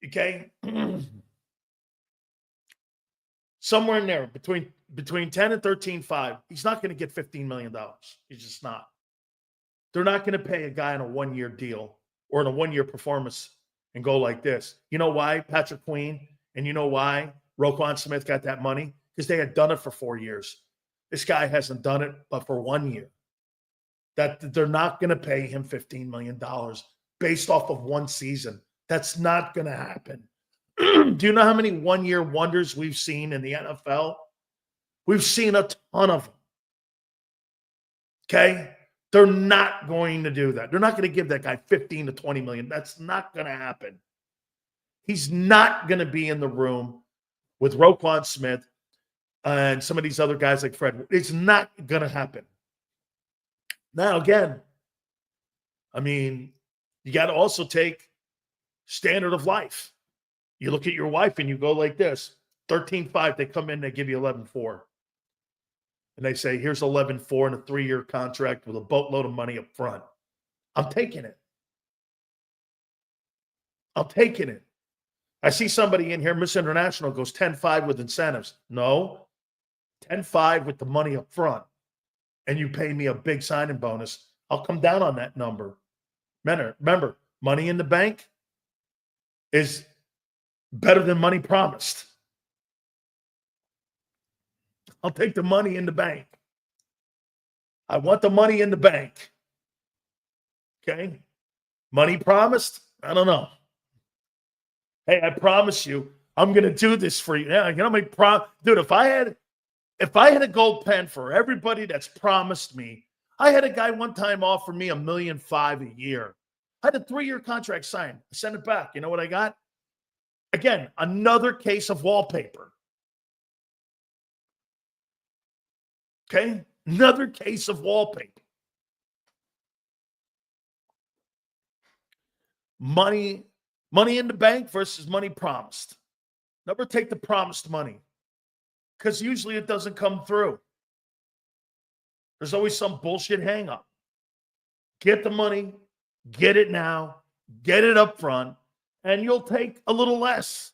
Okay? Somewhere in there. Between 10 and 13.5. He's not going to get $15 million. He's just not. They're not going to pay a guy on a one-year deal or in a one-year performance and go like this. You know why, Patrick Queen? And you know why Roquan Smith got that money? Because they had done it for 4 years. This guy hasn't done it but for 1 year. That they're not going to pay him $15 million based off of one season. That's not going to happen. Do you know how many one-year wonders we've seen in the NFL? We've seen a ton of them. Okay? They're not going to do that. They're not going to give that guy 15 to 20 million. That's not going to happen. He's not going to be in the room with Roquan Smith and some of these other guys like Fred. It's not going to happen. Now, again, I mean, you got to also take standard of life. You look at your wife and you go like this, 13.5, they come in, they give you 11.4. And they say, here's 11.4 and a 3-year contract with a boatload of money up front. I'm taking it. I'm taking it. I see somebody in here, Miss International, goes 10.5 with incentives. No, 10.5 with the money up front. And you pay me a big signing bonus. I'll come down on that number. Remember, money in the bank is better than money promised. I'll take the money in the bank. I want the money in the bank. Okay? Money promised? I don't know. Hey, I promise you, I'm going to do this for you. Yeah, you know, dude, if I had a gold pen for everybody that's promised me, I had a guy one time offer me $1.5 million a year. I had a 3-year contract signed. I sent it back. You know what I got? Again, another case of wallpaper. Okay? Another case of wallpaper. Money in the bank versus money promised. Never take the promised money because usually it doesn't come through. There's always some bullshit hang up. Get the money, get it now, get it up front, and you'll take a little less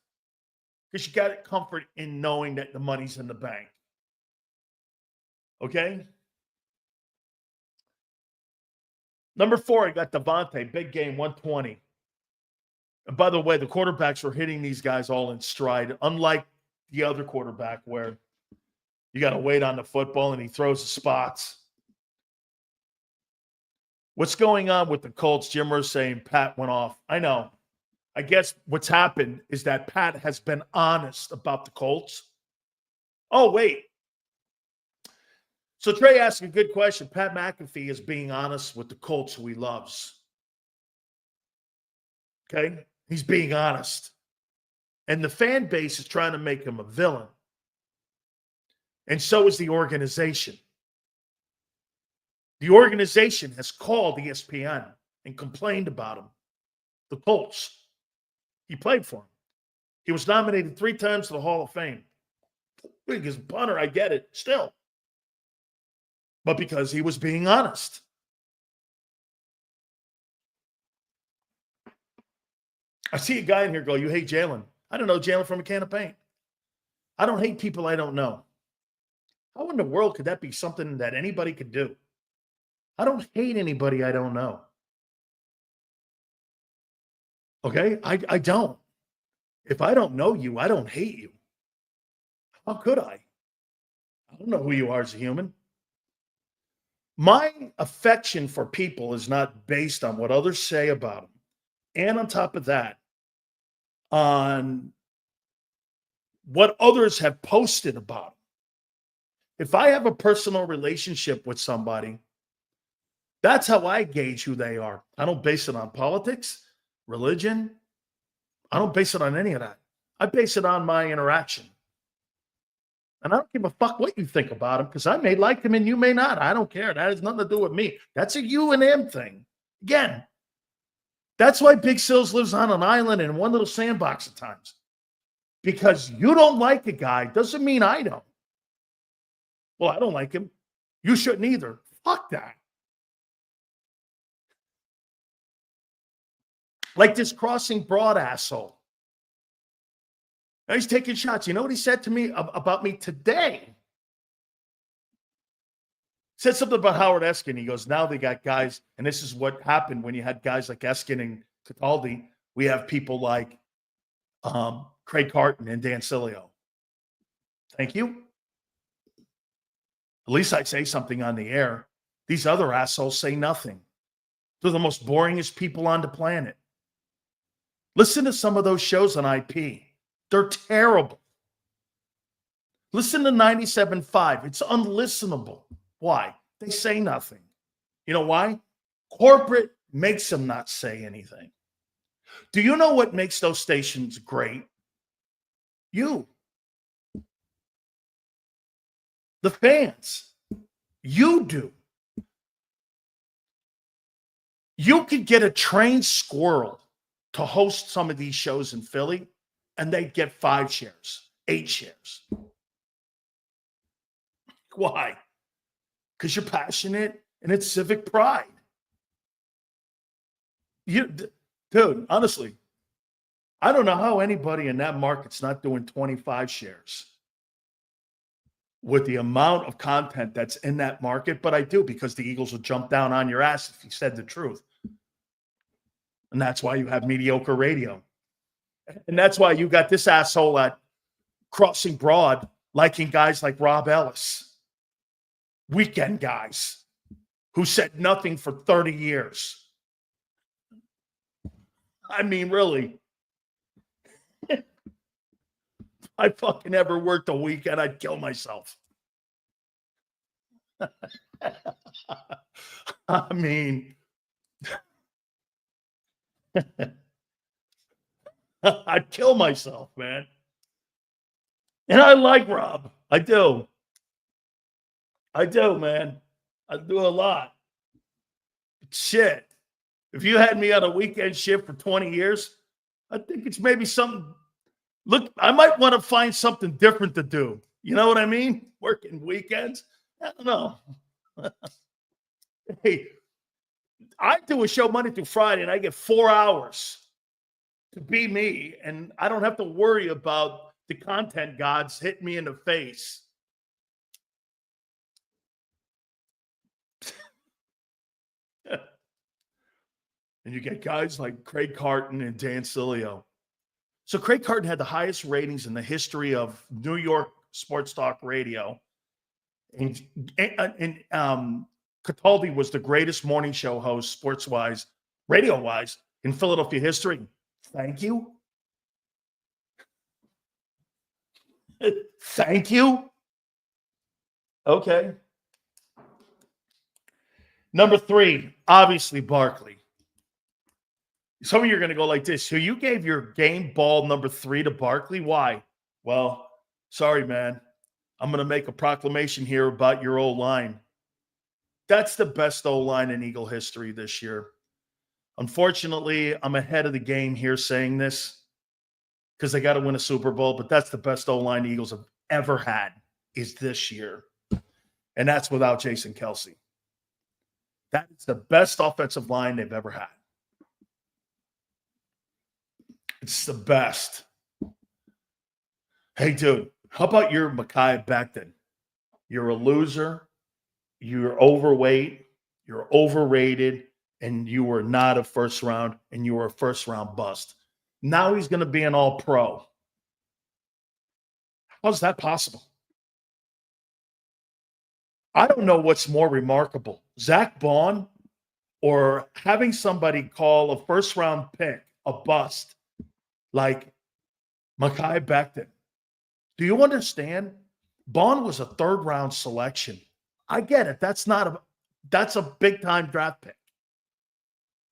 because you got comfort in knowing that the money's in the bank. Okay? Number 4, I got Devontae, big game, 120. And by the way, the quarterbacks were hitting these guys all in stride, unlike the other quarterback where you got to wait on the football and he throws the spots. What's going on with the Colts? Jim was saying Pat went off. I know. I guess what's happened is that Pat has been honest about the Colts. Oh, wait. So Trey asked a good question. Pat McAfee is being honest with the Colts who he loves. Okay? He's being honest. And the fan base is trying to make him a villain. And so is the organization. The organization has called ESPN and complained about him. The Colts. He played for him. He was nominated 3 times to the Hall of Fame. Biggest punter, I get it, still. But because he was being honest. I see a guy in here go, you hate Jalen. I don't know Jalen from a can of paint. I don't hate people I don't know. How in the world could that be something that anybody could do? I don't hate anybody I don't know. Okay? I don't. If I don't know you, I don't hate you. How could I? I don't know who you are as a human. My affection for people is not based on what others say about them. And on top of that, on what others have posted about them. If I have a personal relationship with somebody, that's how I gauge who they are. I don't base it on politics, religion. I don't base it on any of that. I base it on my interaction. And I don't give a fuck what you think about him because I may like him and you may not. I don't care. That has nothing to do with me. That's a you and him thing. Again, that's why Big Sills lives on an island in one little sandbox at times. Because you don't like a guy doesn't mean I don't. Well, I don't like him. You shouldn't either. Fuck that. Like this Crossing Broad asshole. Now he's taking shots. You know what he said to me about me today? He said something about Howard Eskin. He goes, now they got guys, and this is what happened when you had guys like Eskin and Cataldi. We have people like Craig Carton and Dan Sileo. Thank you. At least I say something on the air. These other assholes say nothing. They're the most boringest people on the planet. Listen to some of those shows on IP. They're terrible. Listen to 97.5. It's unlistenable. Why? They say nothing. You know why? Corporate makes them not say anything. Do you know what makes those stations great? You. The fans. You do. You could get a trained squirrel to host some of these shows in Philly, and they'd get 5 shares, 8 shares. Why? Because you're passionate and it's civic pride. Dude, honestly, I don't know how anybody in that market's not doing 25 shares with the amount of content that's in that market, but I do because the Eagles will jump down on your ass if you said the truth. And that's why you have mediocre radio. And that's why you got this asshole at Crossing Broad liking guys like Rob Ellis, weekend guys who said nothing for 30 years. I mean, really. If I fucking ever worked a weekend, I'd kill myself. I mean, I'd kill myself, man. And I like Rob. I do. I do, man. I do a lot. Shit. If you had me on a weekend shift for 20 years, I think it's maybe something. Look, I might want to find something different to do. You know what I mean? Working weekends. I don't know. Hey, I do a show Monday through Friday, and I get 4 hours to be me, and I don't have to worry about the content gods hitting me in the face. And you get guys like Craig Carton and Dan Sileo. So Craig Carton had the highest ratings in the history of New York sports talk radio. And Cataldi was the greatest morning show host, sports-wise, radio-wise, in Philadelphia history. Thank you. Thank you. Okay. Number 3, obviously Barkley. Some of you are going to go like this. So you gave your game ball number 3 to Barkley. Why? Well, sorry, man. I'm going to make a proclamation here about your O-line. That's the best O-line in Eagle history this year. Unfortunately, I'm ahead of the game here saying this because they got to win a Super Bowl, but that's the best O-line the Eagles have ever had is this year. And that's without Jason Kelce. That is the best offensive line they've ever had. It's the best. Hey, dude, how about your Mekhi Becton? You're a loser. You're overweight. You're overrated. And you were not a first round, and you were a first round bust. Now he's going to be an all-pro. How's that possible? I don't know what's more remarkable, Zach Bond or having somebody call a first-round pick a bust like Mekhi Becton. Do you understand? Bond was a third-round selection. I get it. That's a big-time draft pick.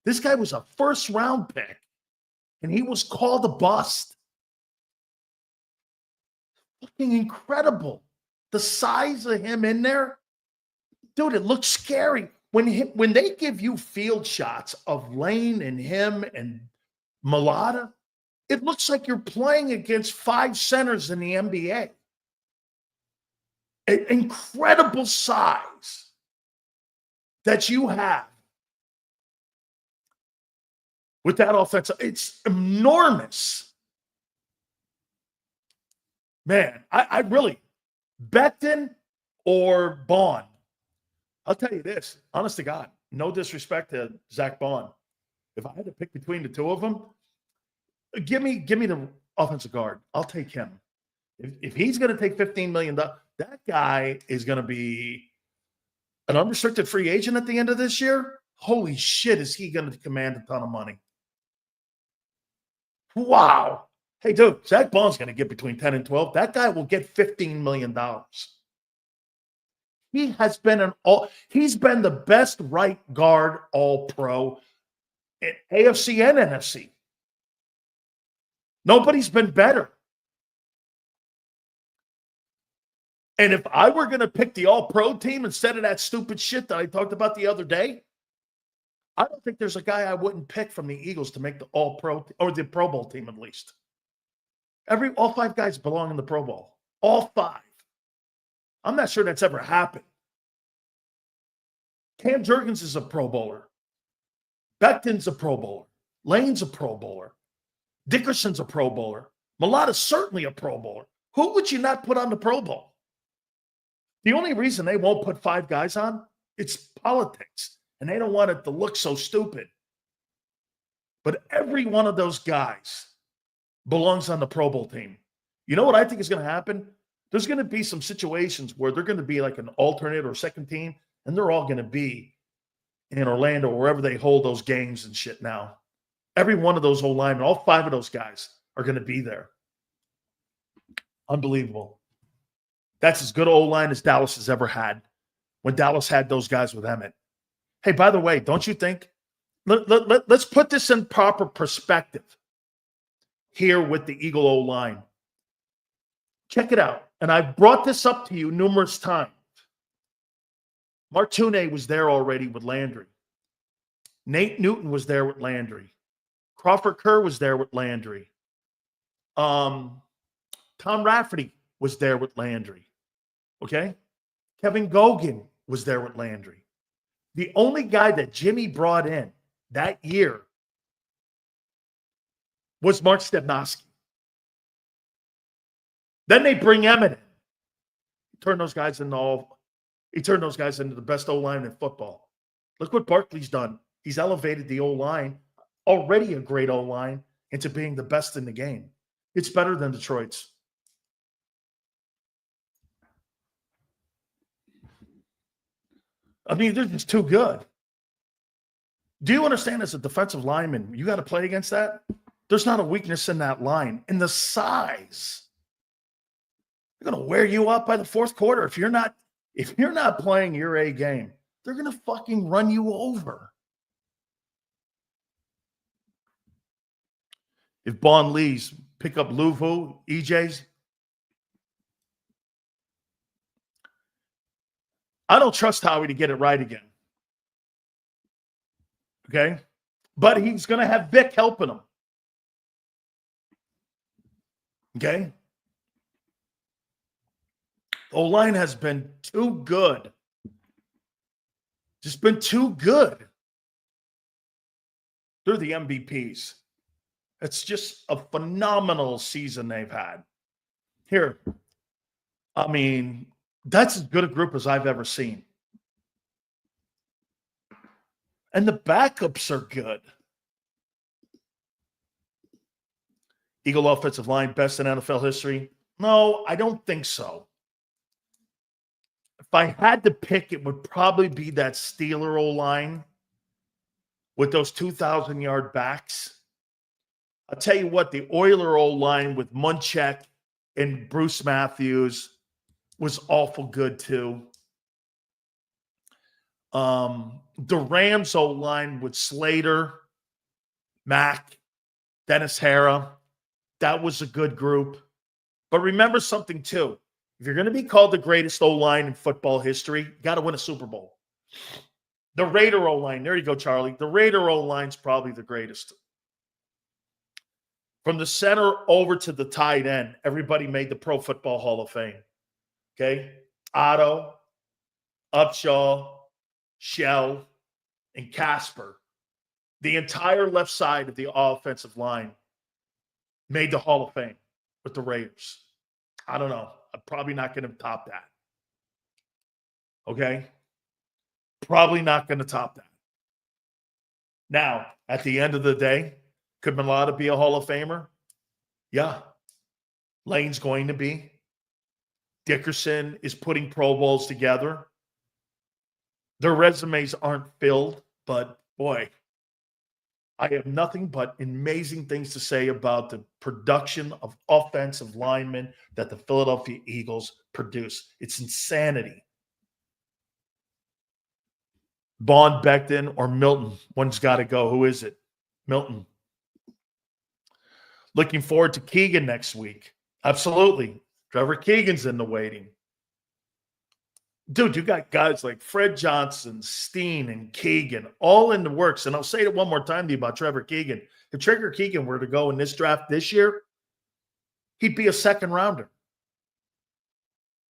This guy was a first-round pick, and he was called a bust. Fucking incredible. The size of him in there, dude, it looks scary. When they give you field shots of Lane and him and Mulata, it looks like you're playing against 5 centers in the NBA. An incredible size that you have with that offense. It's enormous. Man, I really, Becton or Bond. I'll tell you this, honest to God, no disrespect to Zach Bond. If I had to pick between the two of them, give me the offensive guard. I'll take him. If he's going to take $15 million, that guy is going to be an unrestricted free agent at the end of this year. Holy shit, is he going to command a ton of money? Wow. Hey, dude, Zach Bond's going to get between 10 and 12. That guy will get $15 million. He has been he's been the best right guard all-pro in AFC and NFC. Nobody's been better. And if I were going to pick the all-pro team instead of that stupid shit that I talked about the other day, I don't think there's a guy I wouldn't pick from the Eagles to make the all-pro or the Pro Bowl team at least. All 5 guys belong in the Pro Bowl. All 5. I'm not sure that's ever happened. Cam Jurgens is a Pro Bowler. Becton's a Pro Bowler. Lane's a Pro Bowler. Dickerson's a Pro Bowler. Mulata's certainly a Pro Bowler. Who would you not put on the Pro Bowl? The only reason they won't put 5 guys on, it's politics. And they don't want it to look so stupid. But every one of those guys belongs on the Pro Bowl team. You know what I think is going to happen? There's going to be some situations where they're going to be like an alternate or second team, and they're all going to be in Orlando, wherever they hold those games and shit now. Every one of those O-linemen, all 5 of those guys are going to be there. Unbelievable. That's as good an O-line as Dallas has ever had when Dallas had those guys with Emmett. Hey, by the way, don't you think? Let's put this in proper perspective here with the Eagle O-line. Check it out. And I've brought this up to you numerous times. Martune was there already with Landry. Nate Newton was there with Landry. Crawford Kerr was there with Landry. Tom Rafferty was there with Landry. Okay? Kevin Gogan was there with Landry. The only guy that Jimmy brought in that year was Mark Stepnoski. Then they bring Emmett in. He turned those guys into the best O-line in football. Look what Barkley's done. He's elevated the O-line, already a great O-line, into being the best in the game. It's better than Detroit's. I mean, they're just too good. Do you understand as a defensive lineman, you got to play against that? There's not a weakness in that line. In the size, they're going to wear you up by the fourth quarter. If you're not playing your A game, they're going to fucking run you over. If Bond leaves, pick up Louvu, EJ's. I don't trust Howie to get it right again. Okay? But he's going to have Vic helping him. Okay? The O-line has been too good. Just been too good. They're the MVPs. It's just a phenomenal season they've had. Here, I mean, that's as good a group as I've ever seen. And the backups are good. Eagle offensive line, best in NFL history? No, I don't think so. If I had to pick, it would probably be that Steeler O-line with those 2,000-yard backs. I'll tell you what, the Oiler O-line with Munchak and Bruce Matthews was awful good too. The Rams O-line with Slater, Mack, Dennis Hara, that was a good group. But remember something too. If you're going to be called the greatest O-line in football history, you got to win a Super Bowl. The Raider O-line, there you go, Charlie. The Raider O-line's probably the greatest. From the center over to the tight end, everybody made the Pro Football Hall of Fame. Okay? Otto, Upshaw, Shell, and Casper. The entire left side of the offensive line made the Hall of Fame with the Raiders. I don't know. I'm probably not going to top that. Okay? Probably not going to top that. Now, at the end of the day, could Mulata be a Hall of Famer? Yeah. Lane's going to be. Dickerson is putting Pro Bowls together. Their resumes aren't filled, but boy, I have nothing but amazing things to say about the production of offensive linemen that the Philadelphia Eagles produce. It's insanity. Bond, Becton, or Milton? One's got to go. Who is it? Milton. Looking forward to Keegan next week. Absolutely. Trevor Keegan's in the waiting. Dude, you got guys like Fred Johnson, Steen, and Keegan all in the works. And I'll say it one more time to you about Trevor Keegan. If Trevor Keegan were to go in this draft this year, he'd be a second rounder.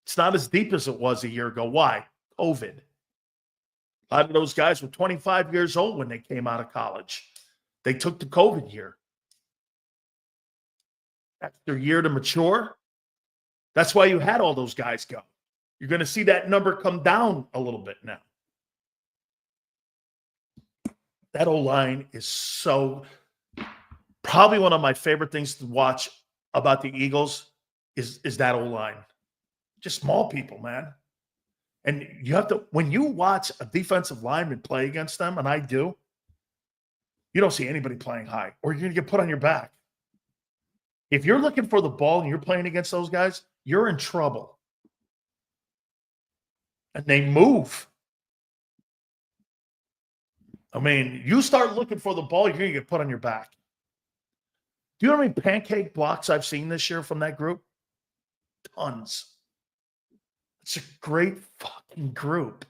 It's not as deep as it was a year ago. Why? COVID. A lot of those guys were 25 years old when they came out of college. They took the COVID year. That's their year to mature. That's why you had all those guys go. You're going to see that number come down a little bit now. That O-line is so probably one of my favorite things to watch about the Eagles is that O-line. Just small people, man. And you have to, when you watch a defensive lineman play against them, and I do, you don't see anybody playing high, or you're going to get put on your back. If you're looking for the ball and you're playing against those guys, you're in trouble. And they move. I mean, you start looking for the ball, you're going to get put on your back. Do you know how many pancake blocks I've seen this year from that group? Tons. It's a great fucking group.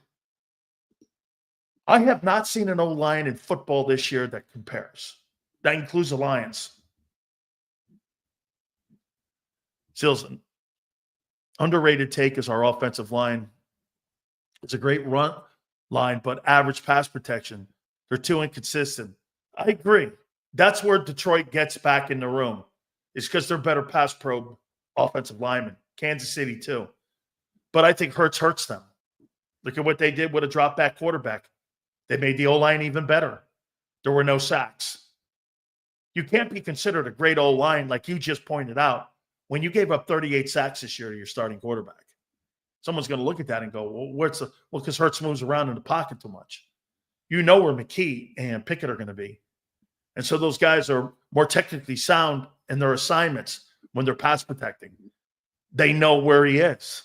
I have not seen an O-line in football this year that compares. That includes the Lions. Seals, underrated take is our offensive line. It's a great run line, but average pass protection. They're too inconsistent. I agree. That's where Detroit gets back in the room. It's because they're better pass pro offensive linemen. Kansas City too. But I think hurts them. Look at what they did with a drop back quarterback. They made the O-line even better. There were no sacks. You can't be considered a great O-line like you just pointed out when you gave up 38 sacks this year to your starting quarterback. Someone's going to look at that and go, well, because Hurts moves around in the pocket too much. You know where McKee and Pickett are going to be. And so those guys are more technically sound in their assignments when they're pass protecting. They know where he is.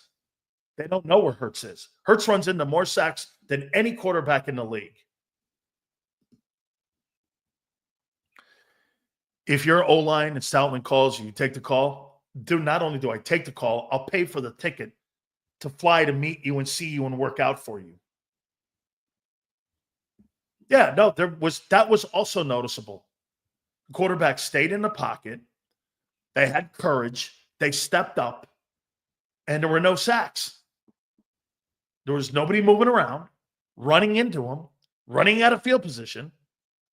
They don't know where Hurts is. Hurts runs into more sacks than any quarterback in the league. If you're O-line and Stoutland calls you, take the call. Dude, not only do I take the call, I'll pay for the ticket to fly to meet you and see you and work out for you. Yeah, no, that was also noticeable. The quarterback stayed in the pocket. They had courage. They stepped up, and there were no sacks. There was nobody moving around, running into him, running out of field position.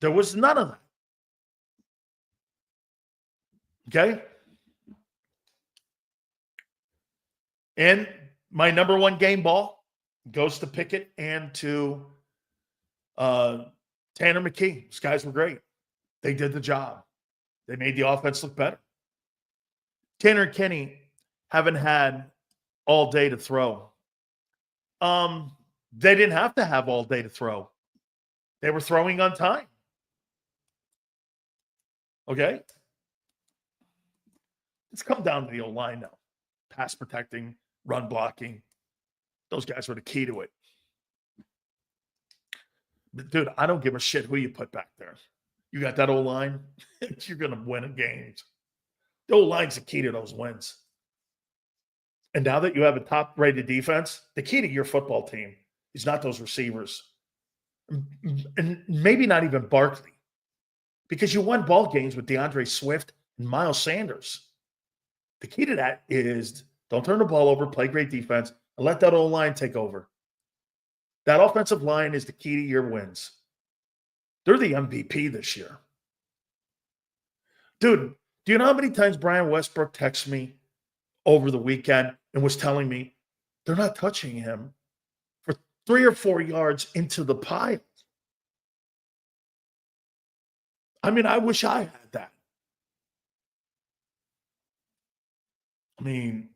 There was none of that. Okay? And my number one game ball goes to Pickett and to Tanner McKee. These guys were great. They did the job. They made the offense look better. Tanner and Kenny haven't had all day to throw. They didn't have to have all day to throw. They were throwing on time. Okay? It's come down to the O-line now. Pass protecting, run blocking. Those guys were the key to it. But dude, I don't give a shit who you put back there. You got that O-line, you're going to win a game. The O-line's the key to those wins. And now that you have a top-rated defense, the key to your football team is not those receivers. And maybe not even Barkley. Because you won ball games with DeAndre Swift and Miles Sanders. The key to that is don't turn the ball over, play great defense, and let that O-line take over. That offensive line is the key to your wins. They're the MVP this year. Dude, do you know how many times Brian Westbrook texted me over the weekend and was telling me they're not touching him for 3 or 4 yards into the pile? I mean, I wish I had that. I mean,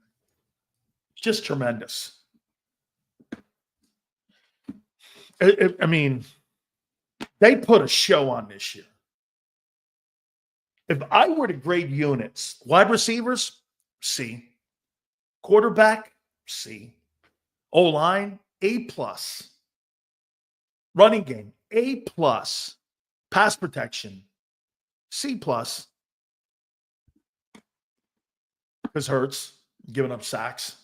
just tremendous. I mean, they put a show on this year. If I were to grade units, wide receivers, C. Quarterback, C. O-line, A+. Running game, A+. Pass protection, C+. Because Hurts giving up sacks.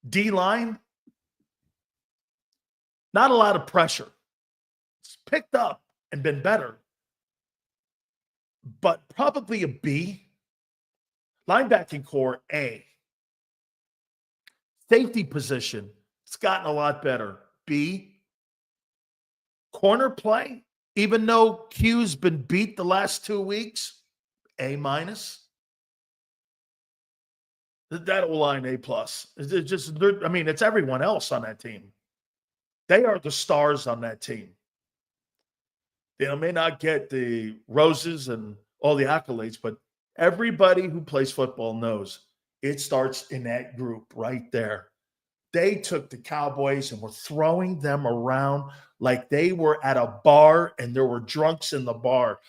D-line, not a lot of pressure. It's picked up and been better, but probably a B. Linebacking core, A. Safety position, it's gotten a lot better, B. Corner play, even though Q's been beat the last 2 weeks, A-. That O-line, A+. It's just, I mean, it's everyone else on that team. They are the stars on that team. They may not get the roses and all the accolades, but everybody who plays football knows it starts in that group right there. They took the Cowboys and were throwing them around like they were at a bar and there were drunks in the bar.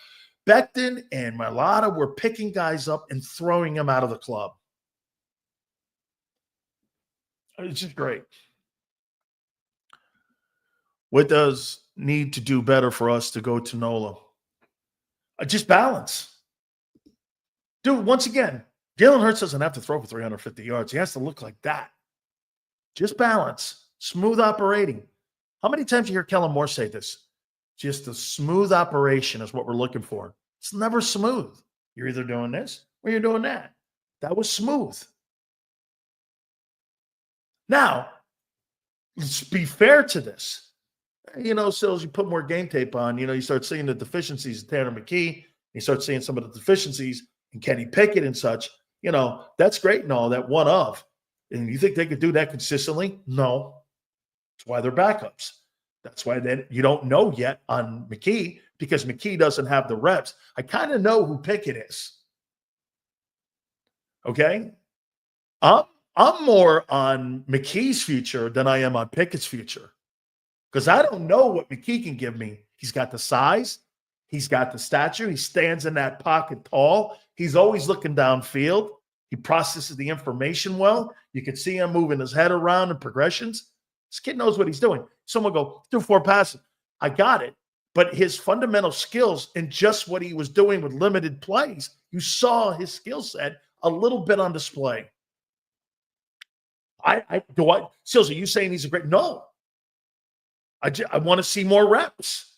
Becton and Mailata were picking guys up and throwing them out of the club. It's just great. What does need to do better for us to go to NOLA? Just balance. Dude, once again, Jalen Hurts doesn't have to throw for 350 yards. He has to look like that. Just balance. Smooth operating. How many times you hear Kellen Moore say this? Just a smooth operation is what we're looking for. It's never smooth. You're either doing this or you're doing that. That was smooth. Now, let's be fair to this. You know, Sills, you put more game tape on, you start seeing the deficiencies of Tanner McKee. You start seeing some of the deficiencies in Kenny Pickett and such. That's great and all, that one of. And you think they could do that consistently? No. That's why they're backups. That's why then you don't know yet on McKee because McKee doesn't have the reps. I kind of know who Pickett is. Okay? I'm more on McKee's future than I am on Pickett's future. Because I don't know what McKee can give me. He's got the size. He's got the stature. He stands in that pocket tall. He's always looking downfield. He processes the information well. You can see him moving his head around in progressions. This kid knows what he's doing. Someone go, do 4 passes. I got it. But his fundamental skills and just what he was doing with limited plays, you saw his skill set a little bit on display. Sills, are you saying he's a great? No. I want to see more reps.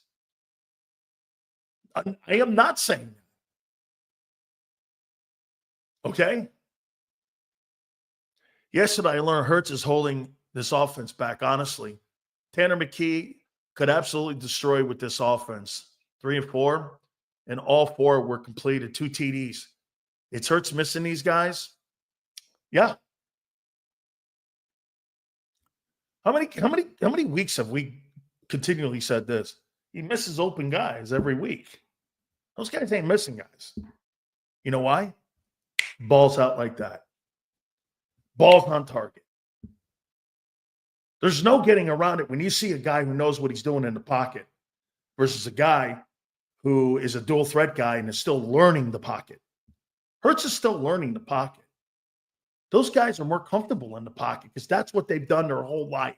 I am not saying that. Okay? Yesterday, I learned Hurts is holding this offense back, honestly. Tanner McKee could absolutely destroy with this offense. 3 and 4, and all 4 were completed, 2 TDs. It's Hurts missing these guys? Yeah. How many weeks have we continually said this? He misses open guys every week. Those guys ain't missing guys. You know why? Balls out like that. Balls on target. There's no getting around it when you see a guy who knows what he's doing in the pocket versus a guy who is a dual threat guy and is still learning the pocket. Hurts is still learning the pocket. Those guys are more comfortable in the pocket because that's what they've done their whole life.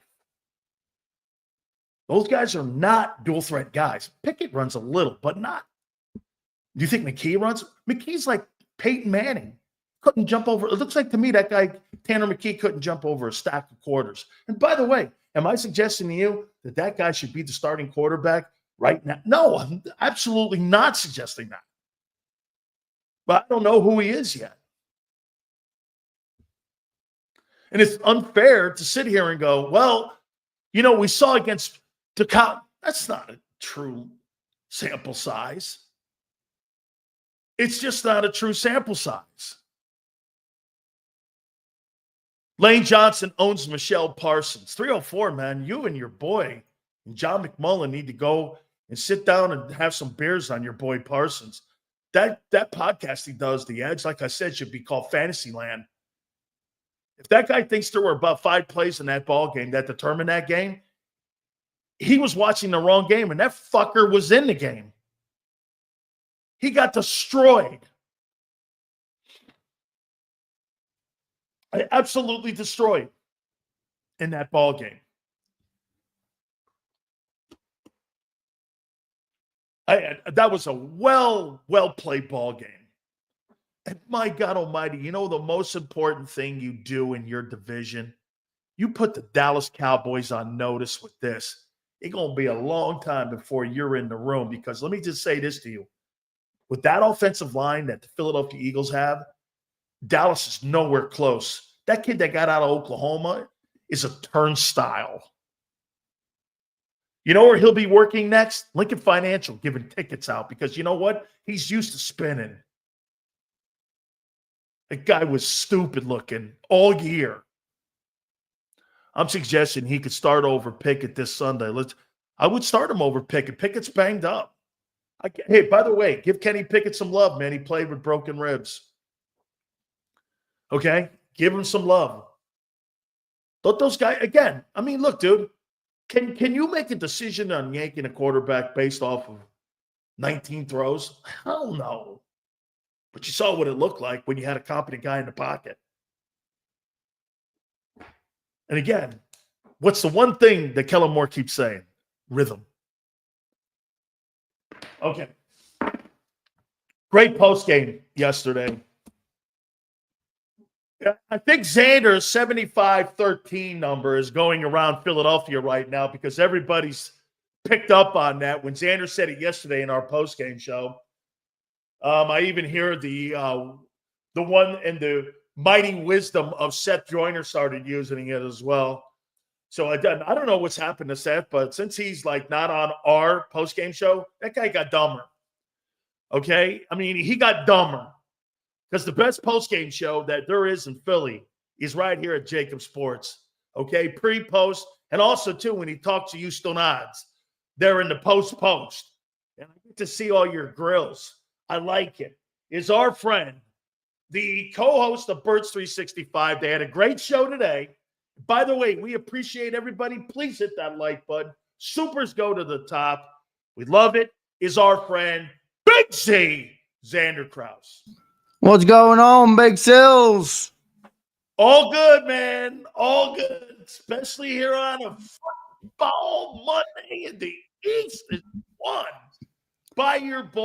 Those guys are not dual threat guys. Pickett runs a little, but not. Do you think McKee runs? McKee's like Peyton Manning. couldn't jump over. It looks like to me that guy, Tanner McKee, couldn't jump over a stack of quarters. And by the way, am I suggesting to you that that guy should be the starting quarterback right now? No, I'm absolutely not suggesting that. But I don't know who he is yet. And it's unfair to sit here and go, well, you know, we saw against the Cowboys. That's not a true sample size. It's just not a true sample size. Lane Johnson owns Michelle Parsons. 304, man. You and your boy and John McMullen need to go and sit down and have some beers on your boy Parsons. That podcast he does, The Edge, like I said, should be called Fantasyland. If that guy thinks there were about 5 plays in that ball game that determined that game, he was watching the wrong game, and that fucker was in the game. He got destroyed. Absolutely destroyed in that ball game. That was a well played ball game. And my God almighty, you know the most important thing you do in your division? You put the Dallas Cowboys on notice with this. It's going to be a long time before you're in the room, because let me just say this to you. With that offensive line that the Philadelphia Eagles have, Dallas is nowhere close. That kid that got out of Oklahoma is a turnstile. You know where he'll be working next? Lincoln Financial, giving tickets out, because you know what? He's used to spinning. That guy was stupid looking all year. I'm suggesting he could start over Pickett this Sunday. I would start him over Pickett. Pickett's banged up. Hey, by the way, give Kenny Pickett some love, man. He played with broken ribs. Okay? Give him some love. Don't those guys, again, I mean, look, dude, can you make a decision on yanking a quarterback based off of 19 throws? Hell no. But you saw what it looked like when you had a competent guy in the pocket. And again, what's the one thing that Kellen Moore keeps saying? Rhythm. Okay. Great post game yesterday. I think Xander's 75-13 number is going around Philadelphia right now, because everybody's picked up on that. When Xander said it yesterday in our post game show, I even hear the one and the mighty wisdom of Seth Joyner started using it as well. So I don't know what's happened to Seth, but since he's like not on our post game show, that guy got dumber. Okay, I mean, he got dumber. Because the best post-game show that there is in Philly is right here at JAKIB Sports. Okay, pre-post, and also, too, when he talks to Houston Odds, they're in the post-post. And I get to see all your grills. I like it. Is our friend, the co-host of Birds 365. They had a great show today. By the way, we appreciate everybody. Please hit that like button. Supers go to the top. We love it. Is our friend, Big Z, Xander Krause. What's going on, Big Sills? All good, man. All good. Especially here on a football Monday in the East is won by your boy.